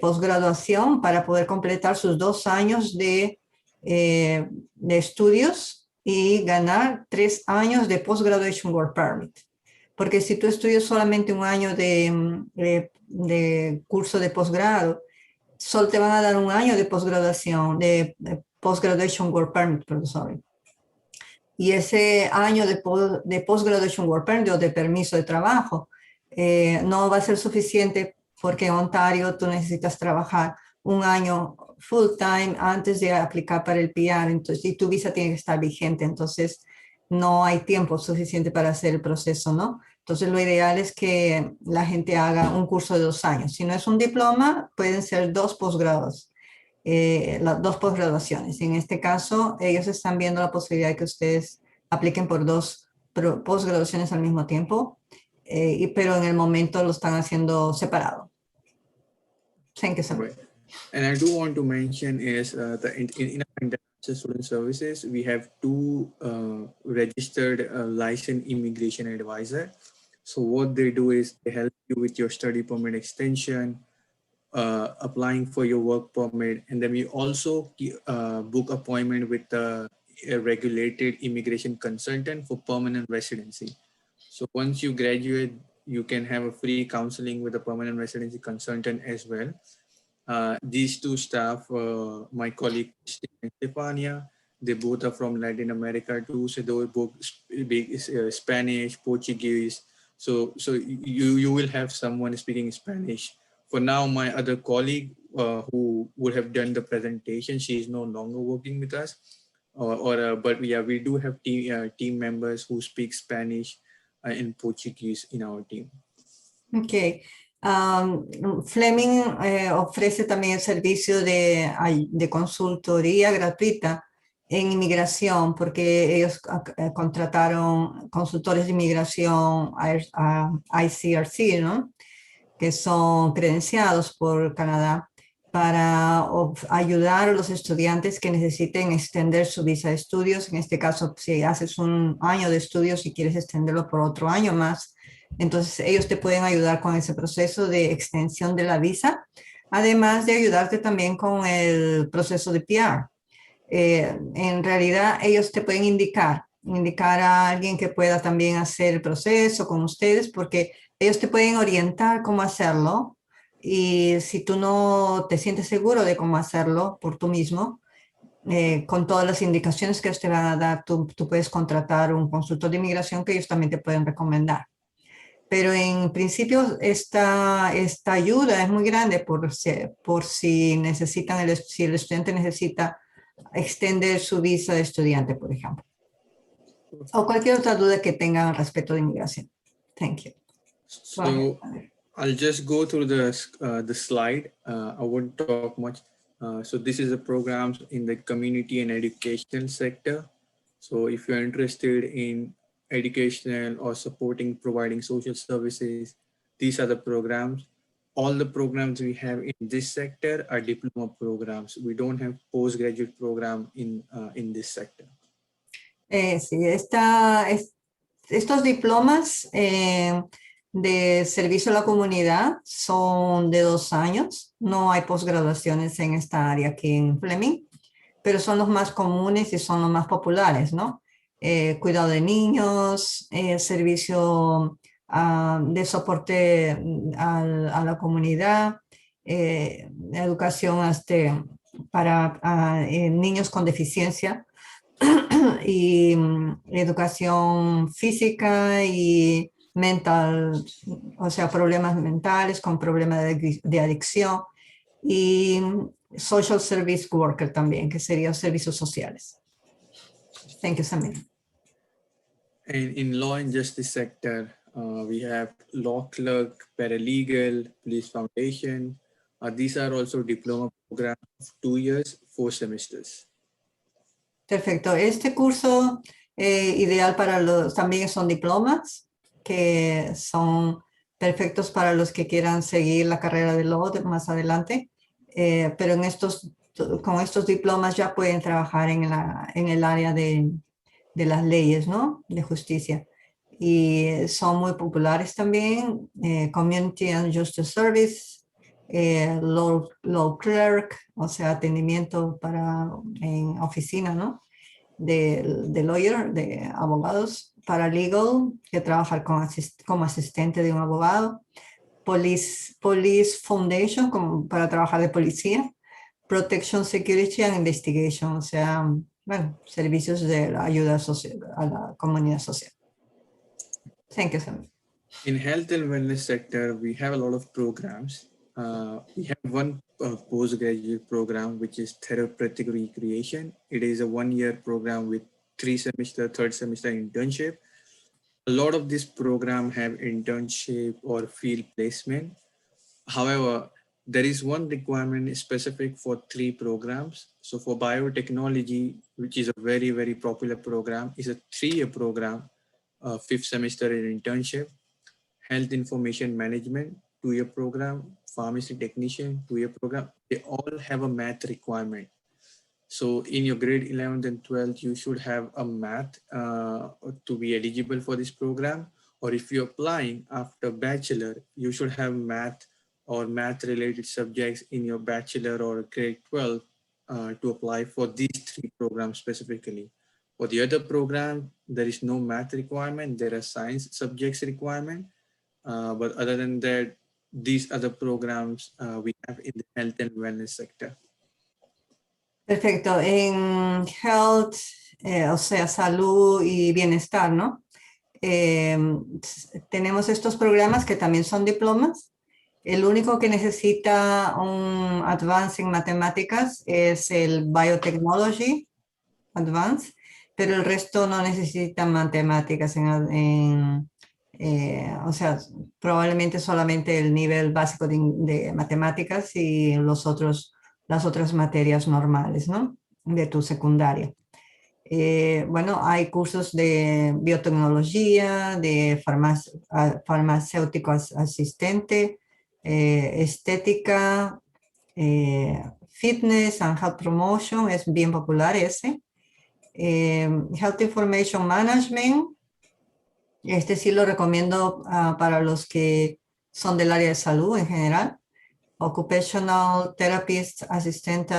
posgraduación para poder completar sus 2 años de estudios y ganar 3 años de Postgraduation Work Permit. Porque si tú estudias solamente 1 año de curso de posgrado, solo te van a dar 1 año de posgraduación, de Postgraduation Work Permit, perdón, sorry. Y ese año de Postgraduation Work Permit o de permiso de trabajo no va a ser suficiente porque en Ontario tú necesitas trabajar 1 año full time antes de aplicar para el PR, entonces, y tu visa tiene que estar vigente, entonces no hay tiempo suficiente para hacer el proceso, ¿no? Entonces lo ideal es que la gente haga un curso de 2 años. Si no es un diploma, pueden ser 2 posgrados, las 2 posgraduaciones. En este caso, ellos están viendo la posibilidad de que ustedes apliquen por 2 posgraduaciones al mismo tiempo, pero en el momento lo están haciendo separado. Thank you so much. And I do want to mention is that in our international student services, we have 2 registered licensed immigration advisor. So what they do is they help you with your study permit extension, applying for your work permit, and then we also book appointment with a regulated immigration consultant for permanent residency. So once you graduate, you can have a free counseling with a permanent residency consultant as well. These 2 staff, my colleague Stefania, they both are from Latin America too, so they both speak Spanish, Portuguese. So you will have someone speaking Spanish For now, my other colleague who would have done the presentation, she is no longer working with us. But yeah, we do have team members who speak Spanish and Portuguese in our team. Okay. Fleming ofrece también el servicio de consultoría gratuita en inmigración, porque ellos contrataron consultores de inmigración a ICRC, ¿no? Que son credenciados por Canadá, para ayudar a los estudiantes que necesiten extender su visa de estudios. En este caso, si haces un año de estudios y quieres extenderlo por otro año más, entonces ellos te pueden ayudar con ese proceso de extensión de la visa, además de ayudarte también con el proceso de PR. En realidad, ellos te pueden indicar a alguien que pueda también hacer el proceso con ustedes, porque ellos te pueden orientar cómo hacerlo. Y si tú no te sientes seguro de cómo hacerlo por tú mismo, con todas las indicaciones que ellos te van a dar, tú puedes contratar un consultor de inmigración que ellos también te pueden recomendar. Pero en principio esta ayuda es muy grande por si necesitan, si el estudiante necesita extender su visa de estudiante, por ejemplo. O cualquier otra duda que tengan respecto de inmigración. Thank you. So I'll just go through the slide. I won't talk much. So this is the programs in the community and education sector. So if you're interested in educational or supporting, providing social services, these are the programs. All the programs we have in this sector are diploma programs. We don't have postgraduate program in this sector. Sí, estos diplomas de servicio a la comunidad son de 2 años. No hay posgraduaciones en esta área aquí en Fleming, pero son los más comunes y son los más populares, ¿no? Cuidado de niños, servicio de soporte a la comunidad, educación para niños con deficiencia y educación física y mental, o sea, problemas mentales con problemas de adicción, y social service worker también, que serían servicios sociales. Thank you, Samir. And in law and justice sector, we have law clerk, paralegal, police foundation. These are also diploma programs of 2 years, 4 semesters. Perfecto. Este curso ideal para también son diplomas, que son perfectos para los que quieran seguir la carrera de law más adelante, pero con estos diplomas ya pueden trabajar en el área de las leyes, ¿no? De justicia. Y son muy populares también, Community and Justice Service, law clerk, o sea, atendimiento en oficina, ¿no? De lawyer, de abogados, paralegal, que trabaja como asistente de un abogado, police foundation, para trabajar de policía, protection, security and investigation, o sea, bueno, servicios de ayuda social, a la comunidad social. Thank you, Sam. In health and wellness sector, we have a lot of programs. We have one postgraduate program, which is therapeutic recreation. It is a 1-year program with 3rd semester internship. A lot of this program have internship or field placement. However, there is one requirement specific for 3 programs. So for biotechnology, which is a very, very popular program, is a 3-year program, 5th semester in internship. Health information management, 2-year program. Pharmacy technician, 2-year program. They all have a math requirement. So in your grade 11th and 12th, you should have a math to be eligible for this program. Or if you're applying after bachelor, you should have math or math related subjects in your bachelor or grade 12 to apply for these 3 programs specifically. For the other program, there is no math requirement. There are science subjects requirement. But other than that, these other programs we have in the health and wellness sector. Perfecto. En health, o sea, salud y bienestar, ¿no? Tenemos estos programas que también son diplomas, El único que necesita un advance en matemáticas es el Biotechnology Advance, pero el resto no necesita matemáticas o sea, probablemente solamente el nivel básico de matemáticas y las otras materias normales, ¿no? De tu secundaria. Bueno, hay cursos de biotecnología, de farmacéutico asistente, estética, fitness and health promotion, es bien popular ese. Health Information Management, este sí lo recomiendo para los que son del área de salud en general. Occupational Therapist Assistant,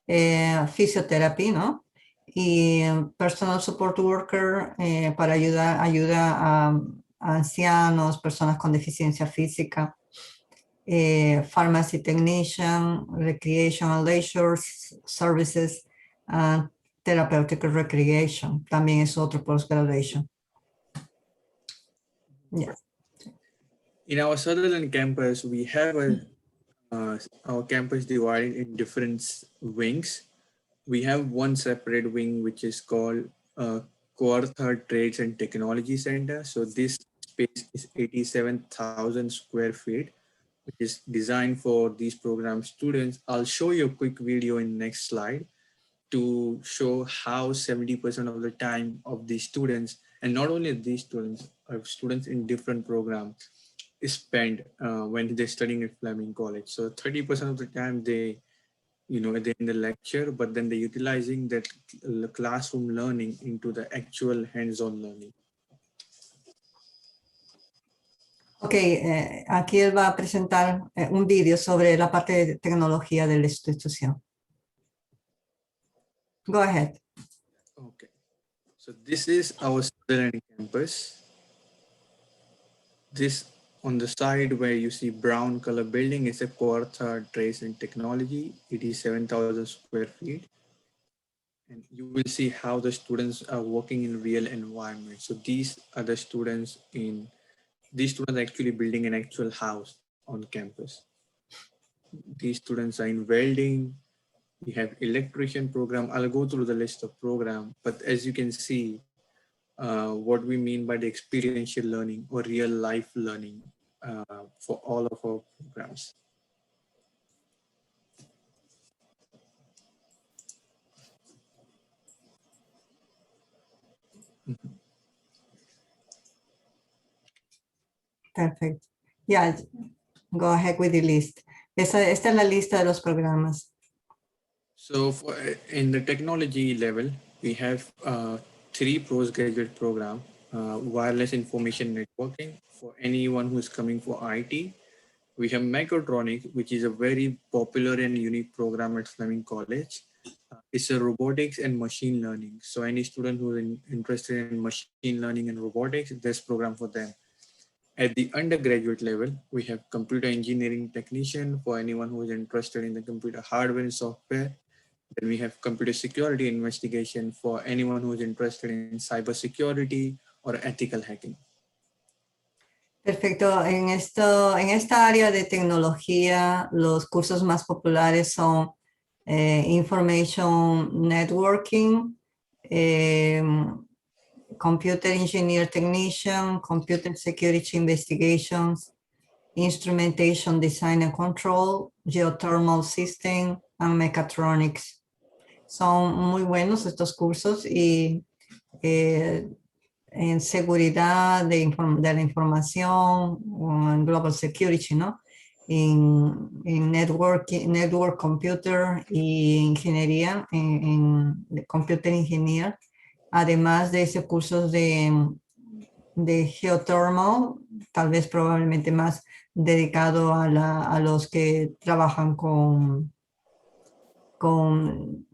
Physiotherapy, ¿no? Y Personal Support Worker para ayuda a ancianos, personas con deficiencia física. Pharmacy Technician, Recreational Leisure Services, Therapeutic Recreation, también es otro postgraduation. Yeah. In our Sutherland campus, we have our campus divided in different wings. We have one separate wing, which is called Contacta Trades and Technology Center. So this space is 87,000 square feet, which is designed for these program students. I'll show you a quick video in next slide to show how 70% of the time of these students, and not only these students in different programs, is spent when they're studying at Fleming College. So 30% of the time they're in the lecture, but then they're utilizing that classroom learning into the actual hands-on learning. Ok, aquí él va a presentar un vídeo sobre la parte de tecnología de la institución. Go ahead. Okay, so this is our Sutherland campus. This on the side where you see brown color building is a Contacta Trades and Technology, 87,000 square feet. And you will see how the students are working in real environment. So these are the students actually building an actual house on campus. These students are in welding. We have electrician program. I'll go through the list of program, but as you can see, what we mean by the experiential learning or real life learning for all of our programs. Perfect. Yeah, go ahead with the list. Esta es la lista de los programas. So in the technology level, we have 3 postgraduate programs. Wireless information networking for anyone who is coming for IT. We have mechatronics, which is a very popular and unique program at Fleming College. It's a robotics and machine learning. So any student who is interested in machine learning and robotics, this program for them. At the undergraduate level, we have computer engineering technician for anyone who is interested in the computer hardware and software. Then we have computer security investigation for anyone who is interested in cybersecurity or ethical hacking. Perfecto. En esta área de tecnología, los cursos más populares son Information Networking, Computer Engineer Technician, Computer Security Investigations, Instrumentation Design and Control, Geothermal System, and Mechatronics. Son muy buenos estos cursos y en seguridad de la información, en global security, ¿no? En network computer y ingeniería, en computer engineer, además de ese cursos de geothermal, tal vez probablemente más dedicado a los que trabajan con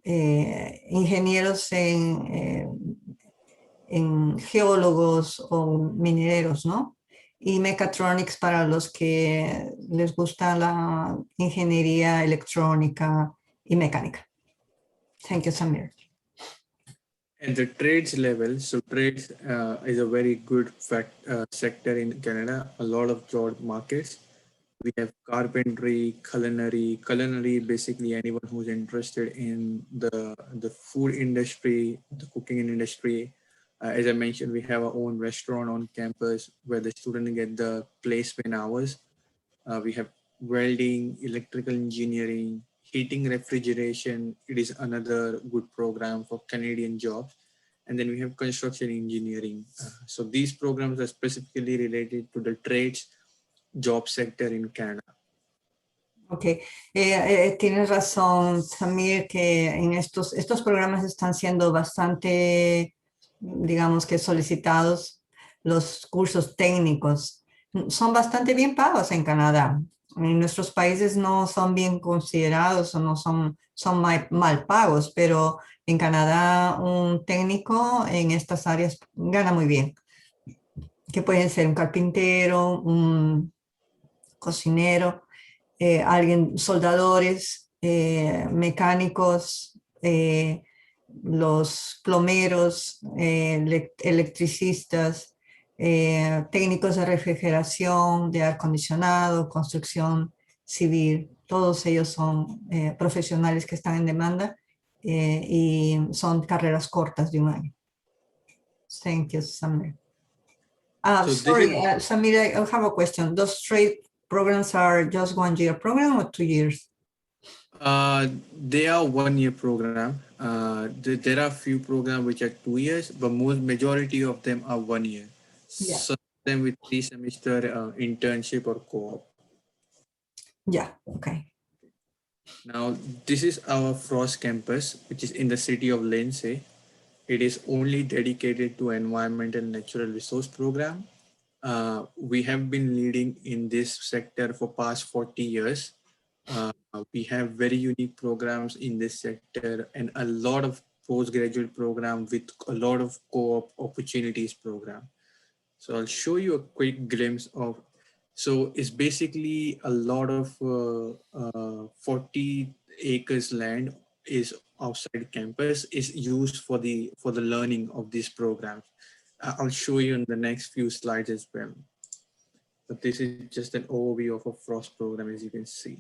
ingenieros en geólogos o mineros, ¿no? Y mechatronics para los que les gusta la ingeniería electrónica y mecánica. Thank you, Samir. At the trades level, so trades is a very good sector in Canada, a lot of job markets. we have carpentry, culinary. Culinary, basically anyone who's interested in the food industry, the cooking industry. As I mentioned, we have our own restaurant on campus where the students get the placement hours. We have welding, electrical engineering, heating, refrigeration. It is another good program for Canadian jobs. And then we have construction engineering. So these programs are specifically related to the trades job sector in Canada. Ok, tienes razón, Samir, que en estos programas están siendo bastante, digamos que solicitados. Los cursos técnicos son bastante bien pagos en Canadá. En nuestros países no son bien considerados o no son mal pagos, pero en Canadá un técnico en estas áreas gana muy bien. Que pueden ser un carpintero, un cocinero, soldadores, mecánicos, los plomeros, electricistas, técnicos de refrigeración, de aire acondicionado, construcción civil. Todos ellos son profesionales que están en demanda y son carreras cortas de un año. Thank you, Samir. Samir, I have a question. Those trade programs are just 1 year program or 2 years? They are 1 year program. There are a few programs which are 2 years, but majority of them are 1 year. Yeah. Some of them with 3 semester internship or co-op. Yeah, okay. Now, this is our Frost campus, which is in the city of Lindsay. It is only dedicated to environmental natural resource program. We have been leading in this sector for past 40 years. We have very unique programs in this sector and a lot of postgraduate program with a lot of co-op opportunities program. So I'll show you a quick glimpse of, so it's basically a lot of 40 acres land is outside campus is used for the learning of these programs. I'll show you in the next few slides as well. But this is just an overview of a Frost program, as you can see.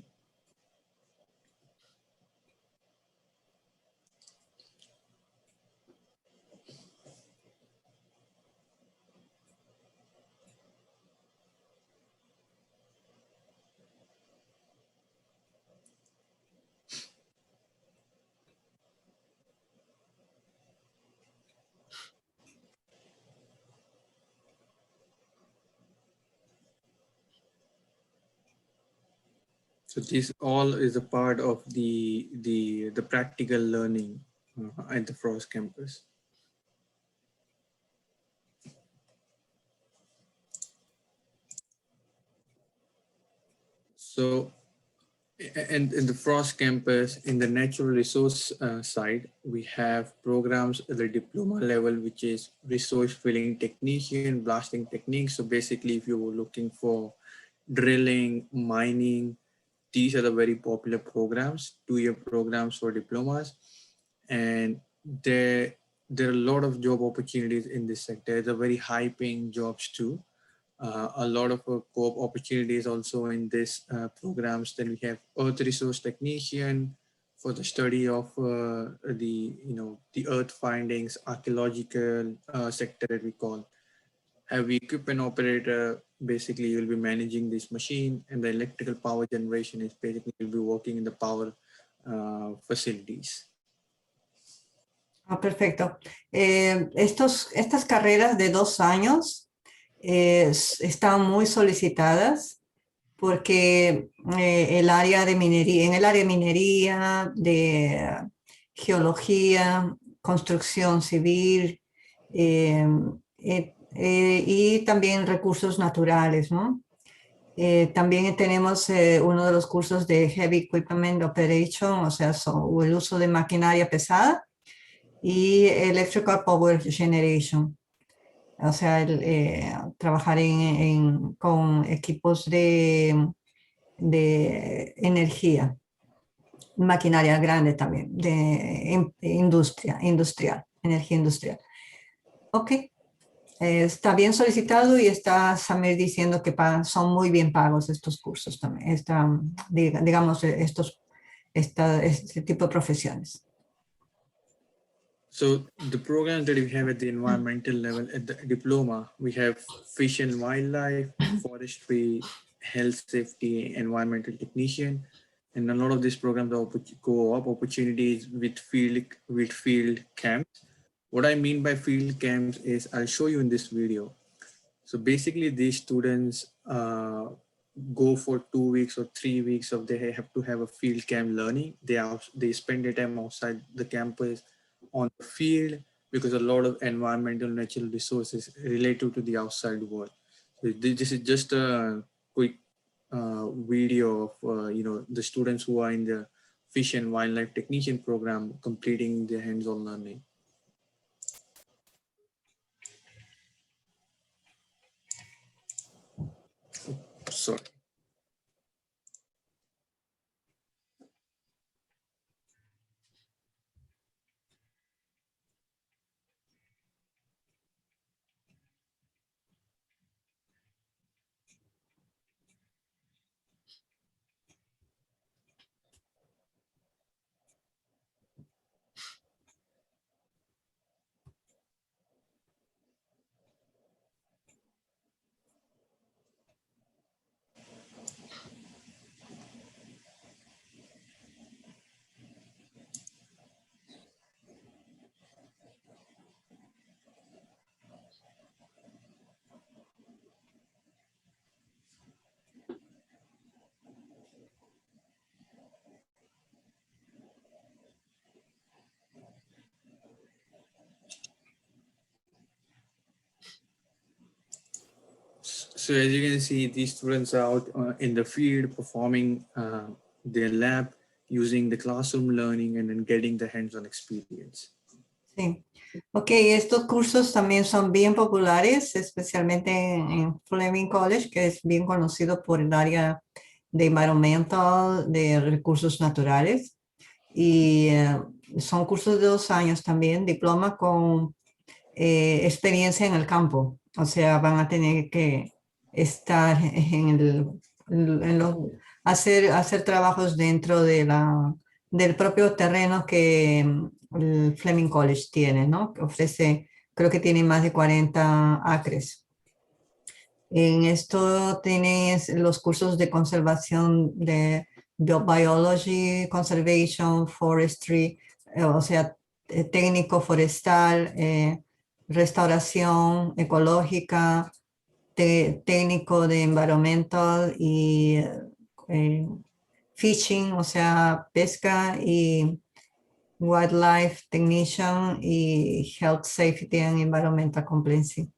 So this all is a part of the practical learning at the Frost campus. So, and in the Frost campus, in the natural resource side, we have programs at the diploma level, which is resource filling technician, blasting techniques. So basically, if you were looking for drilling, mining, these are the very popular programs, 2-year programs for diplomas. And there are a lot of job opportunities in this sector. They're very high paying jobs too. A lot of co-op opportunities also in this programs. Then we have earth resource technician for the study of the earth findings, archaeological sector that we call. Heavy equipment operator, basically you'll be managing this machine, and the electrical power generation is basically you'll be working in the power facilities. Perfecto. Estas carreras de 2 años están muy solicitadas porque en el área de minería, de geología, construcción civil, y también recursos naturales, ¿no? También tenemos uno de los cursos de Heavy Equipment Operation, o sea, el uso de maquinaria pesada, y Electrical Power Generation, o sea, trabajar con equipos de energía, maquinaria grande también, de industrial, energía industrial. Ok. Está bien solicitado y está Samir diciendo que son muy bien pagos estos cursos también, digamos, este tipo de profesiones. So the programs that we have at the environmental level, at the diploma, we have fish and wildlife, forestry, health safety, environmental technician, and a lot of these programs are co-op opportunities with field camps. What I mean by field camps is I'll show you in this video. So basically, these students go for 2 weeks or 3 weeks of they have to have a field camp learning. They spend their time outside the campus on the field because a lot of environmental natural resources related to the outside world. So this is just a quick video of the students who are in the fish and wildlife technician program completing their hands-on learning. Sorry. So as you can see, these students are out in the field performing their lab using the classroom learning and then getting the hands-on experience. Sí. Ok, estos cursos también son bien populares, especialmente en Fleming College, que es bien conocido por el área de environmental, de recursos naturales. Y son cursos de 2 años también, diploma con experiencia en el campo. O sea, van a tener que estar hacer trabajos dentro del propio terreno que el Fleming College tiene, ¿no? Que ofrece, creo que tiene más de 40 acres. En esto tienes los cursos de conservación de biology, conservation, forestry, o sea, técnico forestal, restauración ecológica, técnico de environmental y fishing, o sea, pesca y wildlife technician y health safety and environmental compliance.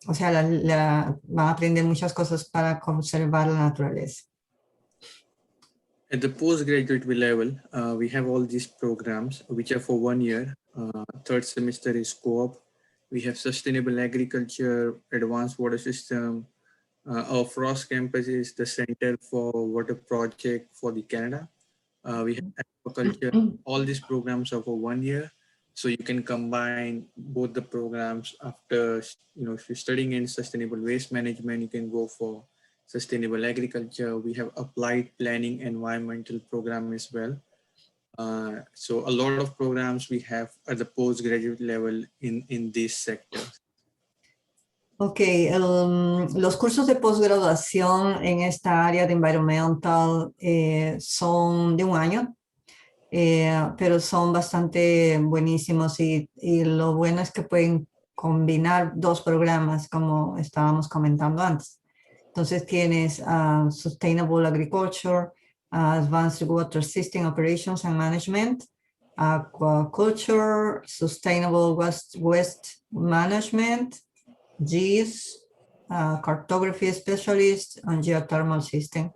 O sea, van a aprender muchas cosas para conservar la naturaleza. At the postgraduate level, we have all these programs which are for 1 year. Third semester is co-op. We have sustainable agriculture, advanced water system. Our Frost campus is the center for water project for the Canada. We have agriculture. All these programs are for 1 year. So you can combine both the programs after, if you're studying in sustainable waste management, you can go for sustainable agriculture. We have applied planning environmental program as well. So a lot of programs we have at the postgraduate level in these sectors. Ok, los cursos de posgraduación en esta área de environmental son de 1 año, pero son bastante buenísimos y lo bueno es que pueden combinar 2 programas como estábamos comentando antes. Entonces tienes Sustainable Agriculture, Advanced Water System Operations and Management, Aquaculture, Sustainable Waste Management, GIS, Cartography Specialist, and Geothermal System.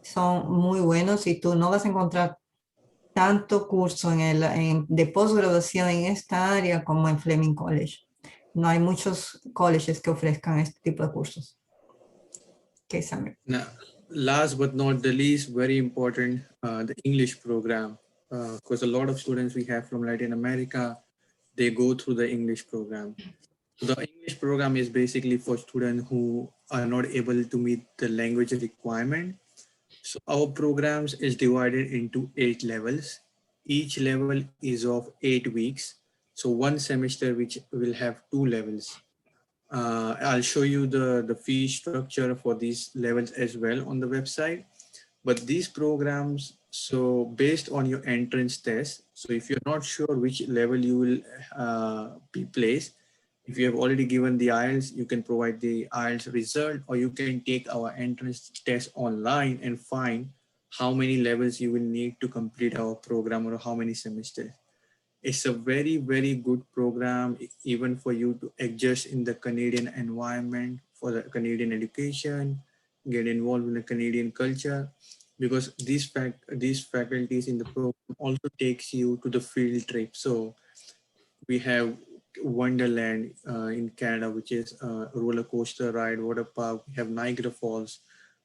Son muy buenos y tú no vas a encontrar tanto curso de posgraduación en esta área como en Fleming College. No hay muchos colleges que ofrezcan este tipo de cursos. Okay, Samir. Now, last but not the least, very important, the English program, because a lot of students we have from Latin America, they go through the English program. The English program is basically for students who are not able to meet the language requirement. So our programs is divided into 8 levels. Each level is of 8 weeks. So one semester which will have 2 levels. I'll show you the fee structure for these levels as well on the website. But these programs, so based on your entrance test, so if you're not sure which level you will be placed, if you have already given the IELTS, you can provide the IELTS result, or you can take our entrance test online and find how many levels you will need to complete our program or how many semesters. It's a very, very good program, even for you to adjust in the Canadian environment, for the Canadian education, get involved in the Canadian culture, because these faculties in the program also takes you to the field trip. So we have Wonderland in Canada, which is a roller coaster ride, water park. We have Niagara Falls,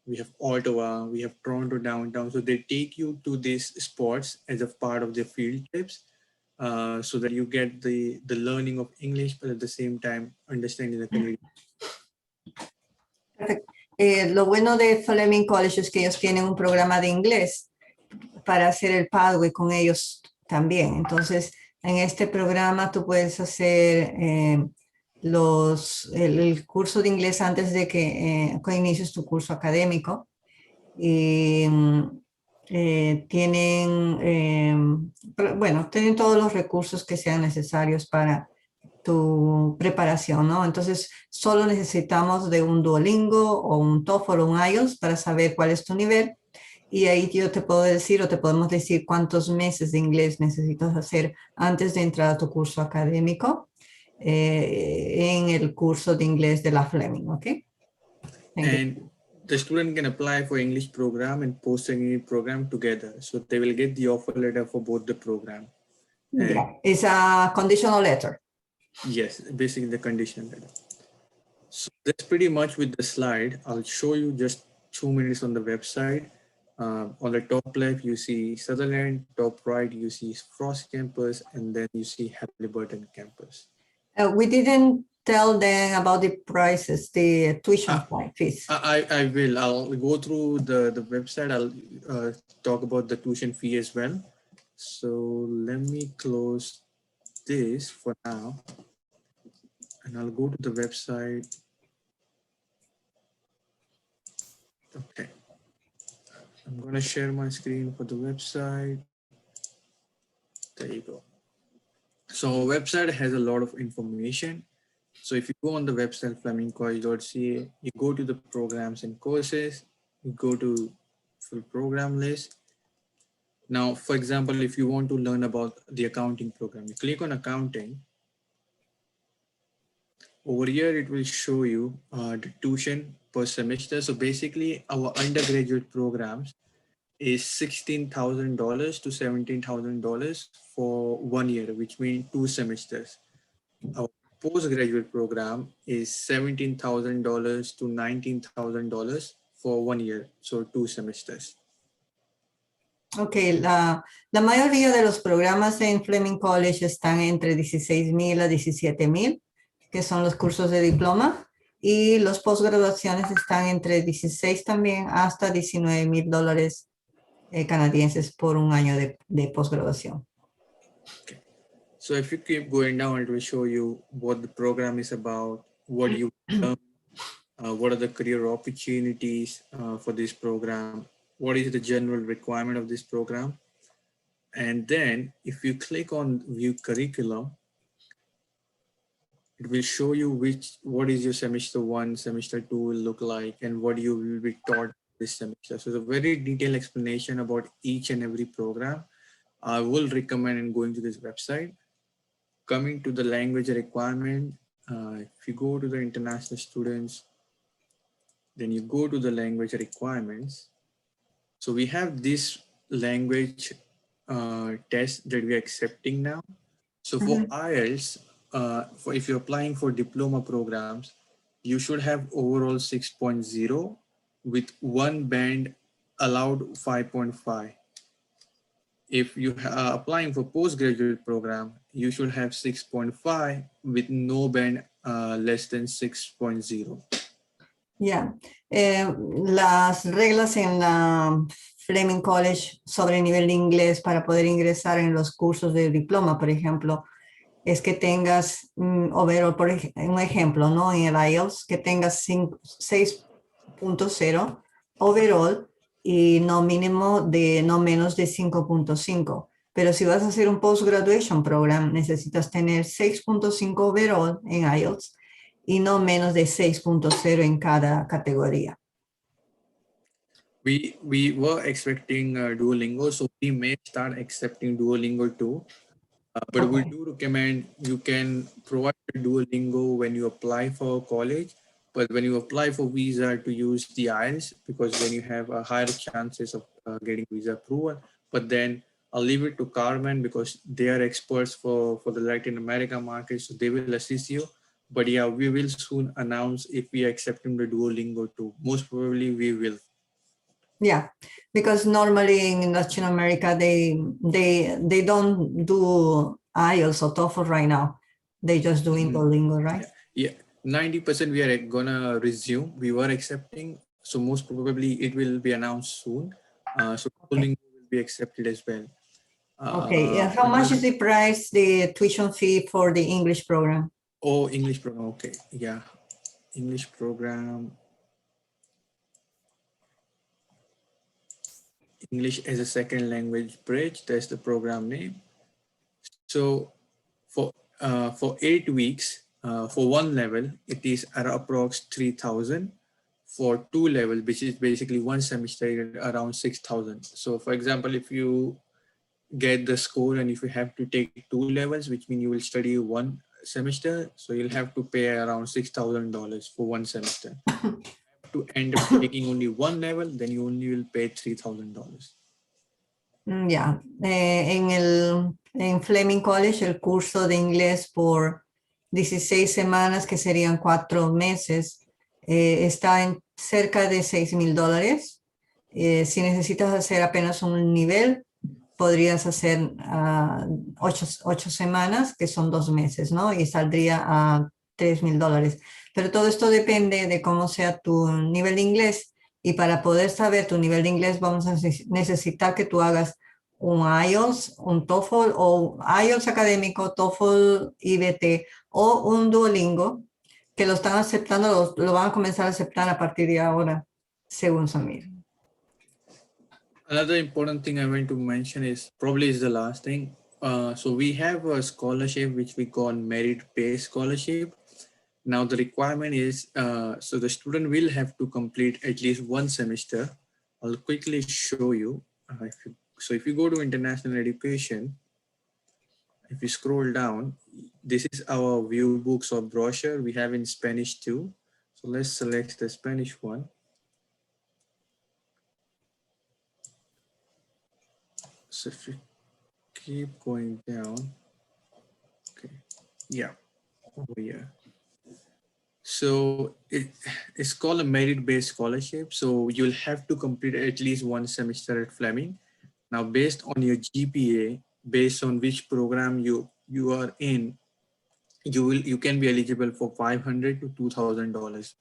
we have Ottawa, we have Toronto downtown. So they take you to these spots as a part of their field trips, so that you get the learning of English, but at the same time understanding the Canadian. Perfecto. Lo bueno de Fleming College es que ellos tienen un programa de inglés para hacer el pathway con ellos también. Entonces, en este programa tú puedes hacer el curso de inglés antes de que inicies tu curso académico. Y tienen todos los recursos que sean necesarios para tu preparación, ¿no? Entonces, solo necesitamos de un Duolingo o un TOEFL o un IELTS para saber cuál es tu nivel. Y ahí yo te puedo decir, o te podemos decir cuántos meses de inglés necesitas hacer antes de entrar a tu curso académico en el curso de inglés de la Fleming, ¿ok? And the student can apply for English program and post-secondary program together. So they will get the offer letter for both the program. Yeah, it's a conditional letter. Yes, basically the conditional letter. So that's pretty much with the slide. I'll show you just 2 minutes on the website. On the top left, you see Sutherland. Top right, you see Frost campus, and then you see Haliburton campus. We didn't tell them about the prices, the tuition fees. I will. I'll go through the website. I'll talk about the tuition fee as well. So let me close this for now, and I'll go to the website. Okay. I'm going to share my screen for the website. There you go. So our website has a lot of information. So if you go on the website flemingcollege.ca, you go to the programs and courses, you go to full program list. Now, for example, if you want to learn about the accounting program, you click on accounting. Over here, it will show you the tuition per semester. So basically, our undergraduate programs is $16,000 to $17,000 for 1 year, which means 2 semesters. Our postgraduate program is $17,000 to $19,000 for 1 year, so 2 semesters. Ok, la mayoría de los programas en Fleming College están entre 16,000 a 17,000, que son los cursos de diploma, y los posgraduaciones están entre 16 también hasta $19,000 canadienses por un año de posgraduación. Okay. So if you keep going down, it will show you what the program is about, what you learn, what are the career opportunities for this program, what is the general requirement of this program. And then if you click on view curriculum, it will show you what is your semester 1, semester 2 will look like, and what you will be taught this semester. So it's a very detailed explanation about each and every program. I will recommend going to this website. Coming to the language requirement, if you go to the international students, then you go to the language requirements. So we have this language test that we are accepting now. So for IELTS, if you're applying for diploma programs, you should have overall 6.0 with one band allowed 5.5. if you are applying for postgraduate program, you should have 6.5 with no band less than 6.0. Ya, las reglas en la Fleming College sobre nivel de inglés para poder ingresar en los cursos de diploma, por ejemplo, es que tengas overall, un ejemplo, ¿no? En el IELTS, que tengas 6.0 overall y no mínimo de no menos de 5.5. Pero si vas a hacer un post-graduation program, necesitas tener 6.5 overall en IELTS y no menos de 6.0 en cada categoría. We were expecting Duolingo, so we may start accepting Duolingo too. But we do recommend you can provide Duolingo when you apply for college, but when you apply for visa to use the IELTS, because then you have a higher chances of getting visa approval. But then I'll leave it to Carmen because they are experts for the Latin America market, so they will assist you. But yeah, we will soon announce if we are accepting the Duolingo too. Most probably we will. Yeah, because normally in Latin America, they don't do IELTS or TOEFL right now. They just do Duolingo, right? Yeah, 90% we are gonna resume. We were accepting, so most probably it will be announced soon. So Duolingo will be accepted as well. Okay, how much is the price, the tuition fee for the English program? Oh, English program, okay, yeah. English program. English as a second language bridge, that's the program name. So for 8 weeks, for one level, it is at approx 3,000. For two level, which is basically one semester, around 6,000. So for example, if you get the score and if you have to take 2 levels, which means you will study one semester, so you'll have to pay around $6,000 for one semester. To end up taking only one level, then you only will pay $3,000. Ya, en Fleming College el curso de inglés por 16 semanas, que serían 4 meses, está en cerca de $6,000. Si necesitas hacer apenas un nivel, podrías hacer 8 semanas, que son 2 meses, ¿no? Y saldría a $3,000. Pero todo esto depende de cómo sea tu nivel de inglés. Y para poder saber tu nivel de inglés, vamos a necesitar que tú hagas un IELTS, un TOEFL o IELTS académico, TOEFL, IBT o un Duolingo, que lo están aceptando, lo van a comenzar a aceptar a partir de ahora, según Samir. Another important thing I want to mention is probably is the last thing. So we have a scholarship which we call merit-based scholarship. Now the requirement is, so the student will have to complete at least one semester. I'll quickly show you. So if you go to international education, if you scroll down, this is our view books or brochure. We have in Spanish too. So let's select the Spanish one. So if you keep going down, okay, yeah, over here. So it's called a merit-based scholarship. So you'll have to complete at least one semester at Fleming. Now, based on your GPA, based on which program you are in, you can be eligible for $500 to $2,000,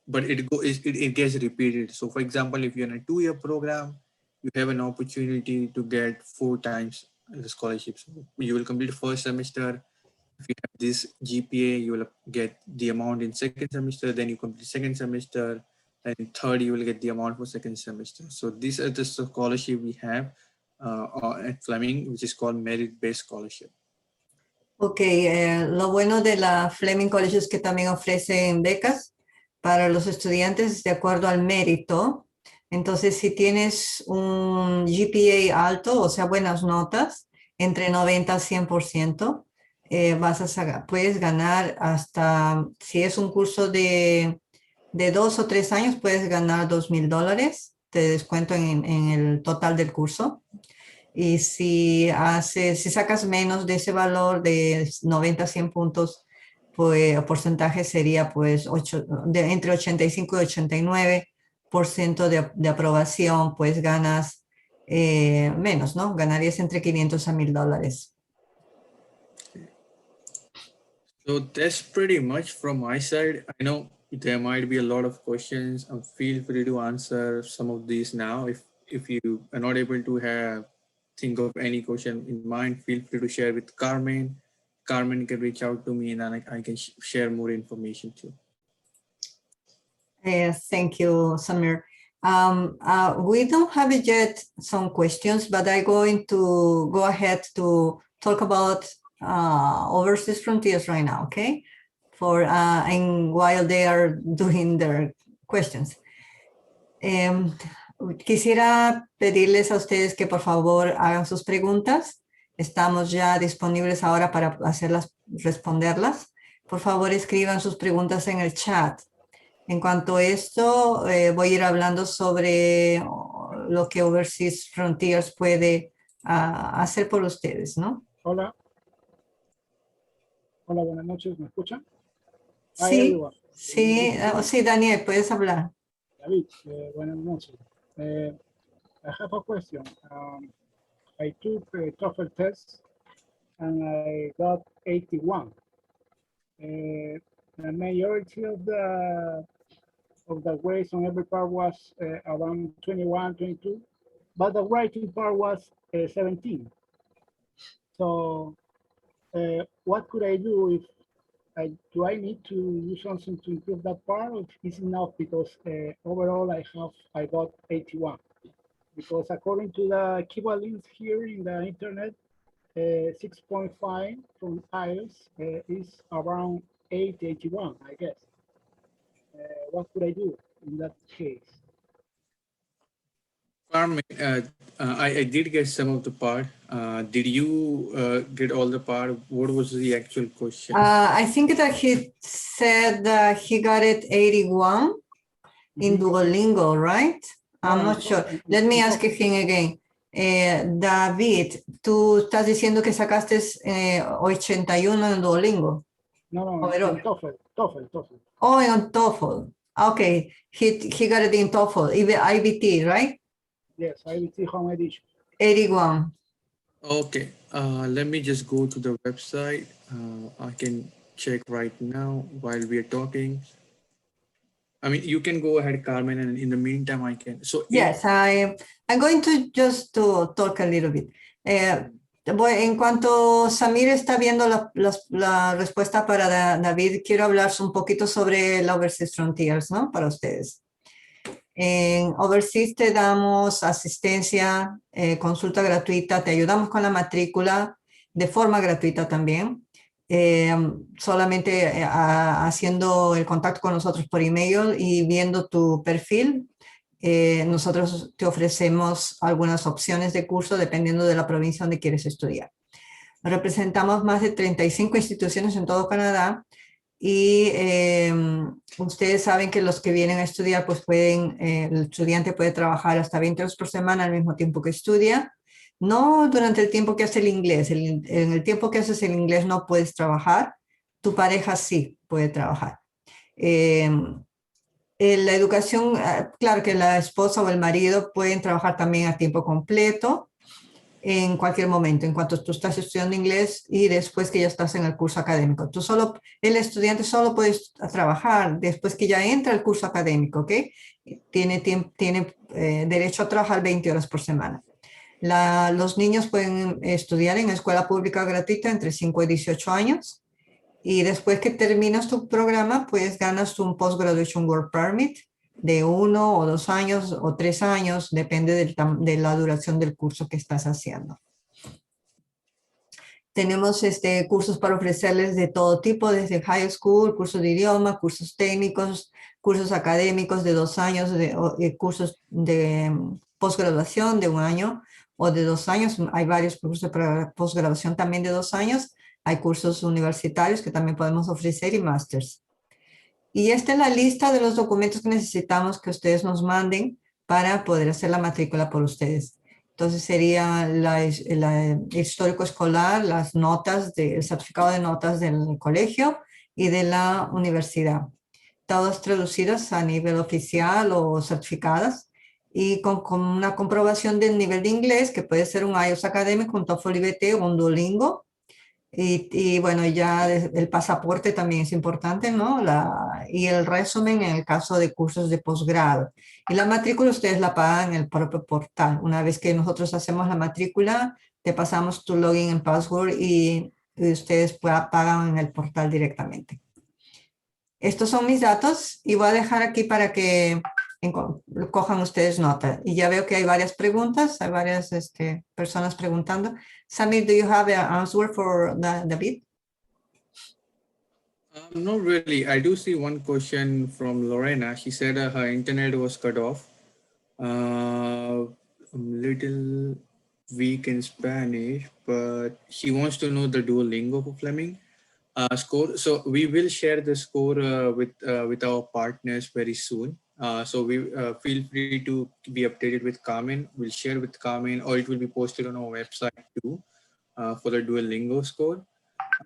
but it gets repeated. So, for example, if you're in a 2-year program, you have an opportunity to get 4 times the scholarship. So you will complete first semester. If you have this GPA, you will get the amount in second semester. Then you complete second semester, and third you will get the amount for second semester. So these are the scholarship we have at Fleming, which is called merit-based scholarship. Ok, lo bueno de la Fleming College es que también ofrecen becas para los estudiantes de acuerdo al mérito. Entonces, si tienes un GPA alto, o sea, buenas notas, entre 90 a 100%, puedes ganar hasta, si es un curso de 2 o 3 años, puedes ganar $2,000 de descuento en el total del curso. Y si sacas menos de ese valor de 90 a 100 puntos, pues el porcentaje sería pues entre 85 y 89% de aprobación, pues ganas menos, ¿no? Ganarías entre 500 a $1,000. So that's pretty much from my side. I know there might be a lot of questions, and feel free to answer some of these now. If you are not able to think of any question in mind, feel free to share with Carmen. Carmen can reach out to me, and then I can share more information too. Thank you, Samir. We don't have yet some questions, but I'm going to go ahead to talk about overseas frontiers right now, okay? And while they are doing their questions. Quisiera pedirles a ustedes que por favor hagan sus preguntas. Estamos ya disponibles ahora para responderlas. Por favor, escriban sus preguntas en el chat. En cuanto a esto, voy a ir hablando sobre lo que Overseas Frontiers puede hacer por ustedes, ¿no? Hola. Hola, buenas noches. ¿Me escuchan? Sí, sí, Daniel, puedes hablar. David, buenas noches. I have a question. I took a TOEFL test and I got 81. The majority of the grades on every part was around 21, 22, but the writing part was 17. So what could I do if do I need to do something to improve that part, or is enough because overall I got 81? Because according to the equivalence here in the internet, 6.5 from IELTS is around 81, I guess. What could I do in that case? Carmen, I did get some of the part. Did you get all the part? What was the actual question? I think that he said that he got it 81 in Duolingo, right? I'm not sure. Let me ask him again. David, tú estás diciendo que sacaste 81 en Duolingo. No, en TOEFL. Oh, en TOEFL. Okay, he got it in TOEFL, IBT, right? Yes, IBT home edition. 81. Okay, let me just go to the website. I can check right now while we are talking. I mean, you can go ahead, Carmen, and in the meantime, I can. So yes, I'm going to just to talk a little bit. En cuanto Samir está viendo la respuesta para David, quiero hablar un poquito sobre la Overseas Frontiers, ¿no? Para ustedes. En Overseas te damos asistencia, consulta gratuita, te ayudamos con la matrícula de forma gratuita también. Solamente haciendo el contacto con nosotros por email y viendo tu perfil, nosotros te ofrecemos algunas opciones de curso dependiendo de la provincia donde quieres estudiar. Representamos más de 35 instituciones en todo Canadá y ustedes saben que los que vienen a estudiar, pues el estudiante puede trabajar hasta 20 horas por semana al mismo tiempo que estudia. No durante el tiempo que hace el inglés. En el tiempo que haces el inglés no puedes trabajar. Tu pareja sí puede trabajar. La educación, claro que la esposa o el marido pueden trabajar también a tiempo completo en cualquier momento, en cuanto tú estás estudiando inglés y después que ya estás en el curso académico. El estudiante solo puede trabajar después que ya entra el curso académico, ¿ok? Tiene derecho a trabajar 20 horas por semana. Los niños pueden estudiar en escuela pública gratuita entre 5 y 18 años y después que terminas tu programa, pues ganas un Post-Graduation Work Permit de 1 o 2 años o 3 años, depende de la duración del curso que estás haciendo. Tenemos cursos para ofrecerles de todo tipo, desde high school, cursos de idioma, cursos técnicos, cursos académicos de 2 años, cursos de posgraduación de 1 año o de 2 años. Hay varios cursos para posgraduación también de 2 años. Hay cursos universitarios que también podemos ofrecer y másters. Y esta es la lista de los documentos que necesitamos que ustedes nos manden para poder hacer la matrícula por ustedes. Entonces sería el histórico escolar, las notas, el certificado de notas del colegio y de la universidad. Todas traducidas a nivel oficial o certificadas. y con una comprobación del nivel de inglés, que puede ser un IELTS académico, un TOEFL IBT o un Duolingo. Y bueno, ya el pasaporte también es importante, ¿no? Y el resumen en el caso de cursos de posgrado. Y la matrícula ustedes la pagan en el propio portal. Una vez que nosotros hacemos la matrícula, te pasamos tu login and password y ustedes pagan en el portal directamente. Estos son mis datos y voy a dejar aquí para que cojan ustedes nota. Y ya veo que hay varias preguntas, hay varias personas preguntando. Samir, do you have an answer for David? Not really. I do see one question from Lorena. She said her internet was cut off. Little weak in Spanish, but she wants to know the Duolingo for Fleming score. So we will share the score with our partners very soon. So we feel free to be updated with Carmen. We'll share with Carmen, or it will be posted on our website too for the Duolingo score.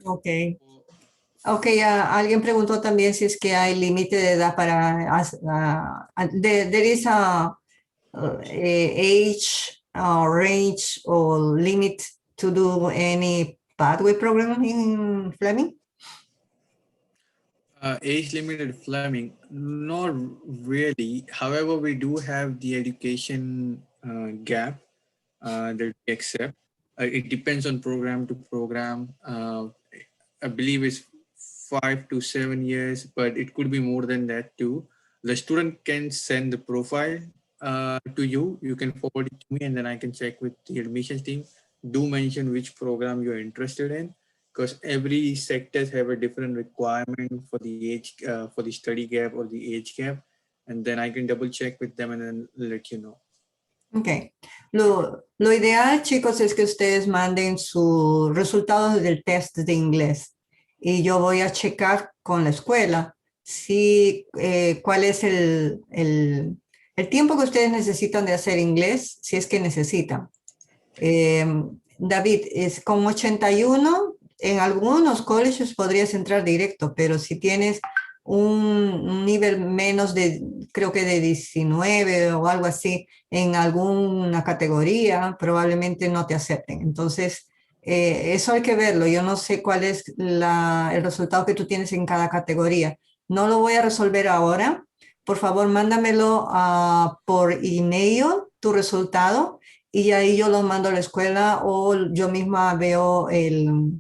Ok. Ok, alguien preguntó también si es que hay límite de edad para... there is a age range or limit to do any pathway program in Fleming? Age limited Fleming, not really. However, we do have the education gap that we accept. It depends on program to program. I believe it's 5 to 7 years, but it could be more than that too. The student can send the profile to you. You can forward it to me, and then I can check with the admissions team. Do mention which program you're interested in, because every sectors have a different requirement for the age, for the study gap or the age gap, and then I can double check with them and then let you know. Ok. Lo ideal, chicos, es que ustedes manden sus resultados del test de inglés y yo voy a checar con la escuela si, cuál es el tiempo que ustedes necesitan de hacer inglés, si es que necesitan. David, es con 81, en algunos colegios podrías entrar directo, pero si tienes un nivel menos de, creo que de 19 o algo así, en alguna categoría, probablemente no te acepten. Entonces, eso hay que verlo. Yo no sé cuál es el resultado que tú tienes en cada categoría. No lo voy a resolver ahora. Por favor, mándamelo por email, tu resultado, y ahí yo lo mando a la escuela o yo misma veo el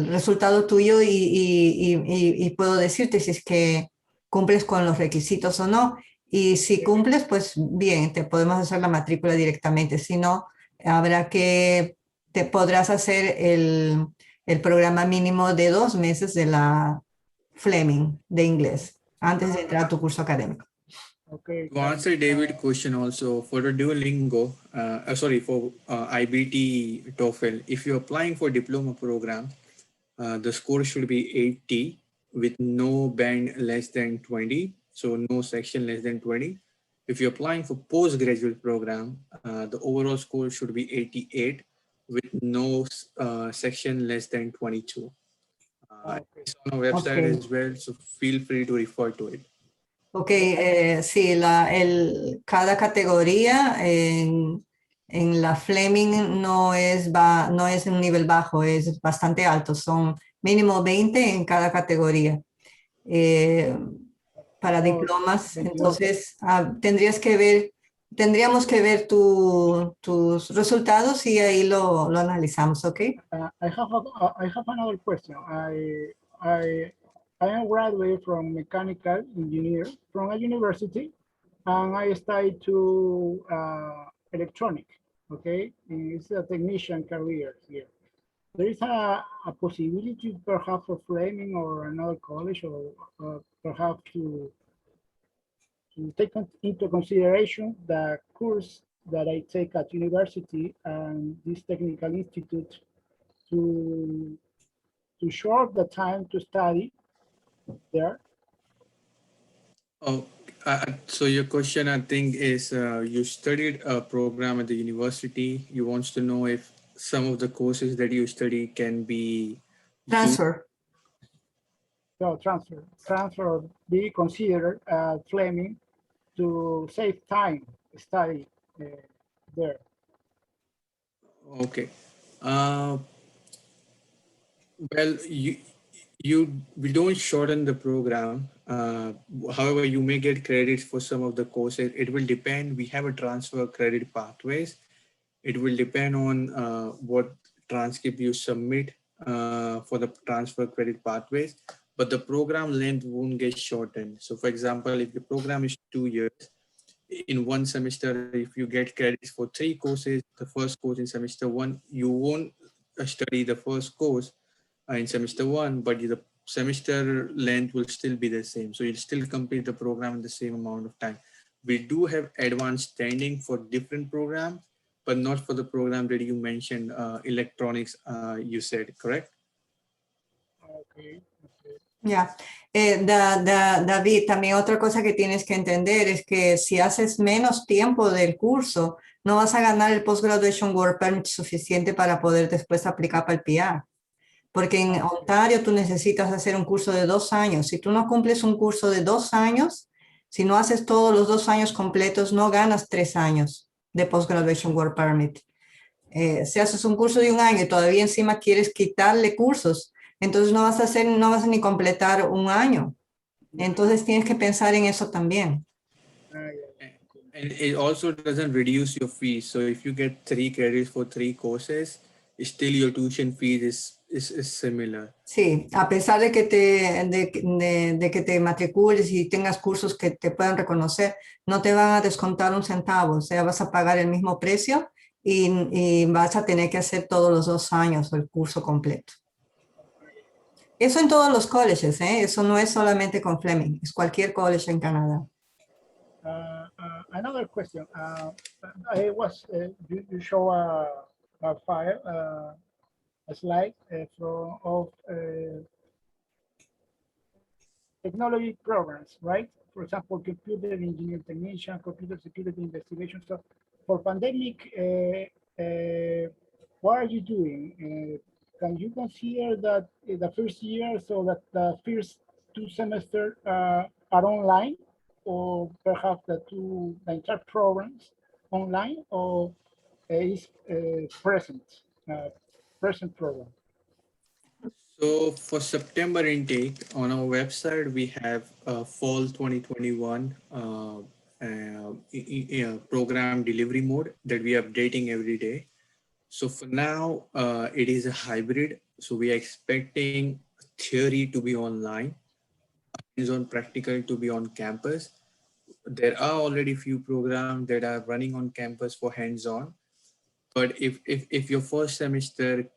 resultado tuyo y puedo decirte si es que cumples con los requisitos o no. Y si cumples, pues bien, te podemos hacer la matrícula directamente. Si no, te podrás hacer el programa mínimo de 2 meses de la Fleming de inglés antes de entrar a tu curso académico. Okay. To answer David's question also, for the Duolingo, for IBT TOEFL, if you're applying for diploma program, the score should be 80 with no band less than 20, so no section less than 20. If you're applying for postgraduate program, the overall score should be 88 with no section less than 22. It's on our website as well, so feel free to refer to it. Ok, sí, cada categoría en la Fleming no es un nivel bajo, es bastante alto, son mínimo 20 en cada categoría. Para diplomas, 22. entonces tendríamos que ver tus resultados y ahí lo analizamos, ¿ok? I have another question. I am graduate from mechanical engineer from a university, and I studied to electronic. Okay, and it's a technician career here. There is a possibility perhaps for Fleming or another college, or perhaps to take into consideration the course that I take at university and this technical institute to short the time to study there. Oh, so your question, I think, is you studied a program at the university. You want to know if some of the courses that you study can be Transfer. So transfer be considered Fleming to save time study there? Okay. Well, we don't shorten the program. However, you may get credits for some of the courses. It will depend. We have a transfer credit pathways. It will depend on what transcript you submit for the transfer credit pathways, but the program length won't get shortened. So for example, if the program is 2 years, in one semester, if you get credits for 3 courses, the first course in semester 1, you won't study the first course in semester 1, but the semester length will still be the same. So you'll still complete the program in the same amount of time. We do have advanced standing for different programs, but not for the program that you mentioned, electronics, you said, correct? Okay. Ya, David, también otra cosa que tienes que entender es que si haces menos tiempo del curso, no vas a ganar el Post-Graduation Work Permit suficiente para poder después aplicar para el PR. Porque en Ontario tú necesitas hacer un curso de 2 años. Si tú no cumples un curso de 2 años, si no haces todos los 2 años completos, no ganas 3 años de Post-Graduation Work Permit. Si haces un curso de 1 año y todavía encima quieres quitarle cursos, entonces no vas a ni completar 1 año. Entonces tienes que pensar en eso también. And it also doesn't reduce your fees. So if you get 3 credits for 3 courses, still your tuition fees is similar. Sí, a pesar de que que te matricules y tengas cursos que te puedan reconocer, no te van a descontar 1 centavo. O sea, vas a pagar el mismo precio y vas a tener que hacer todos los 2 años el curso completo. Eso en todos los colleges, ¿eh? Eso no es solamente con Fleming, es cualquier college en Canadá. Another question. I was you show a file, a slide of technology programs, right? For example, computer engineer technician, computer security investigation. So for pandemic, what are you doing? Can you consider that the first year, so that the first 2 semesters are online, or perhaps the entire programs online, or is present program? So for September intake on our website, we have fall 2021 program delivery mode that we are updating every day. So for now, it is a hybrid. So we are expecting theory to be online, hands-on practical to be on campus. There are already few programs that are running on campus for hands-on. But if your first semester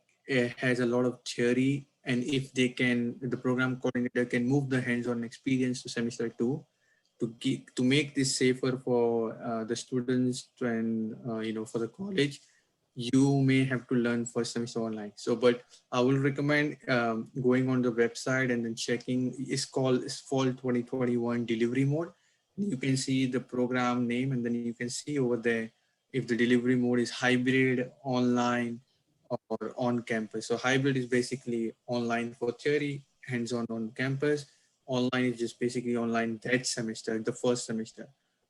has a lot of theory, and if they can, the program coordinator can move the hands-on experience to semester 2 to make this safer for the students and for the college, you may have to learn first semester online. So, but I will recommend going on the website and then checking. It's called fall 2021 delivery mode. You can see the program name, and then you can see over there if the delivery mode is hybrid, online, or on campus. So hybrid is basically online for theory, hands-on on campus. Online is just basically online that semester, the first semester.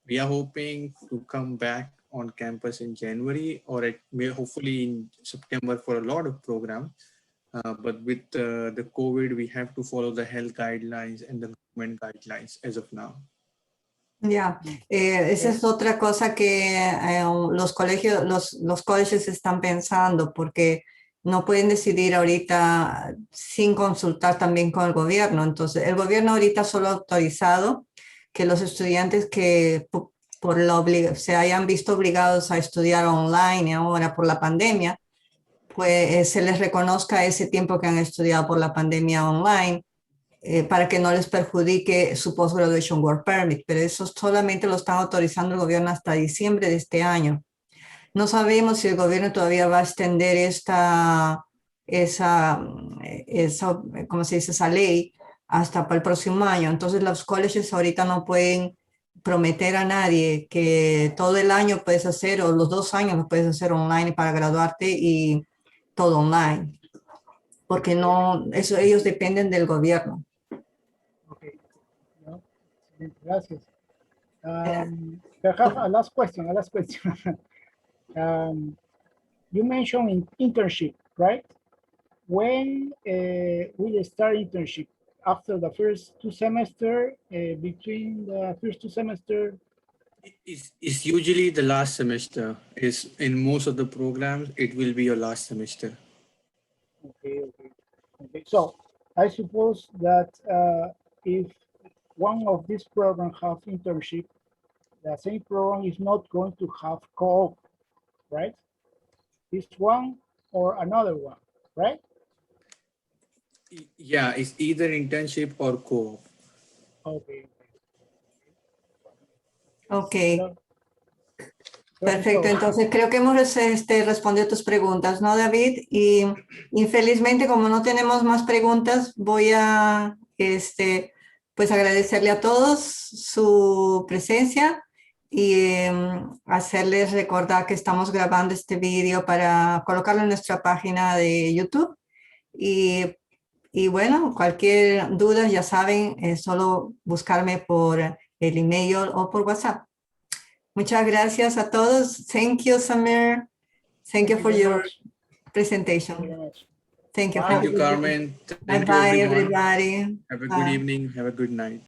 We are hoping to come back on campus in January, or hopefully in September for a lot of programs. But with the COVID, we have to follow the health guidelines and the government guidelines as of now. Ya, esa es otra cosa que los colegios están pensando, porque no pueden decidir ahorita sin consultar también con el gobierno. Entonces, el gobierno ahorita solo ha autorizado que los estudiantes que se hayan visto obligados a estudiar online ahora por la pandemia, pues se les reconozca ese tiempo que han estudiado por la pandemia online, para que no les perjudique su Post-Graduation Work Permit, pero eso solamente lo están autorizando el gobierno hasta diciembre de este año. No sabemos si el gobierno todavía va a extender ¿cómo se dice? Esa ley hasta para el próximo año. Entonces los colleges ahorita no pueden prometer a nadie que todo el año puedes hacer, o los 2 años lo puedes hacer online para graduarte y todo online, porque ellos dependen del gobierno. Okay. No, gracias. I have a last question. You mentioned internship, right? When will you start internship? After the first 2 semesters, between the first 2 semesters? It's usually the last semester. Is in most of the programs, it will be your last semester. Okay. So I suppose that if one of these programs have internship, the same program is not going to have co-op, right? This one or another one, right? Yeah, it's either internship or co-op. Okay. Ok, Perfecto. perfecto. Entonces creo que hemos respondido tus preguntas, ¿no, David? Y infelizmente, como no tenemos más preguntas, voy a pues agradecerle a todos su presencia y hacerles recordar que estamos grabando este vídeo para colocarlo en nuestra página de YouTube. Y bueno, cualquier duda, ya saben, solo buscarme por el email o por WhatsApp. Muchas gracias a todos. Thank you, Samir. Thank you for your presentation. Thank you. Thank you, Carmen. Thank you, Bye-bye, everyone. everybody. Have a Bye. good evening. Have a good night.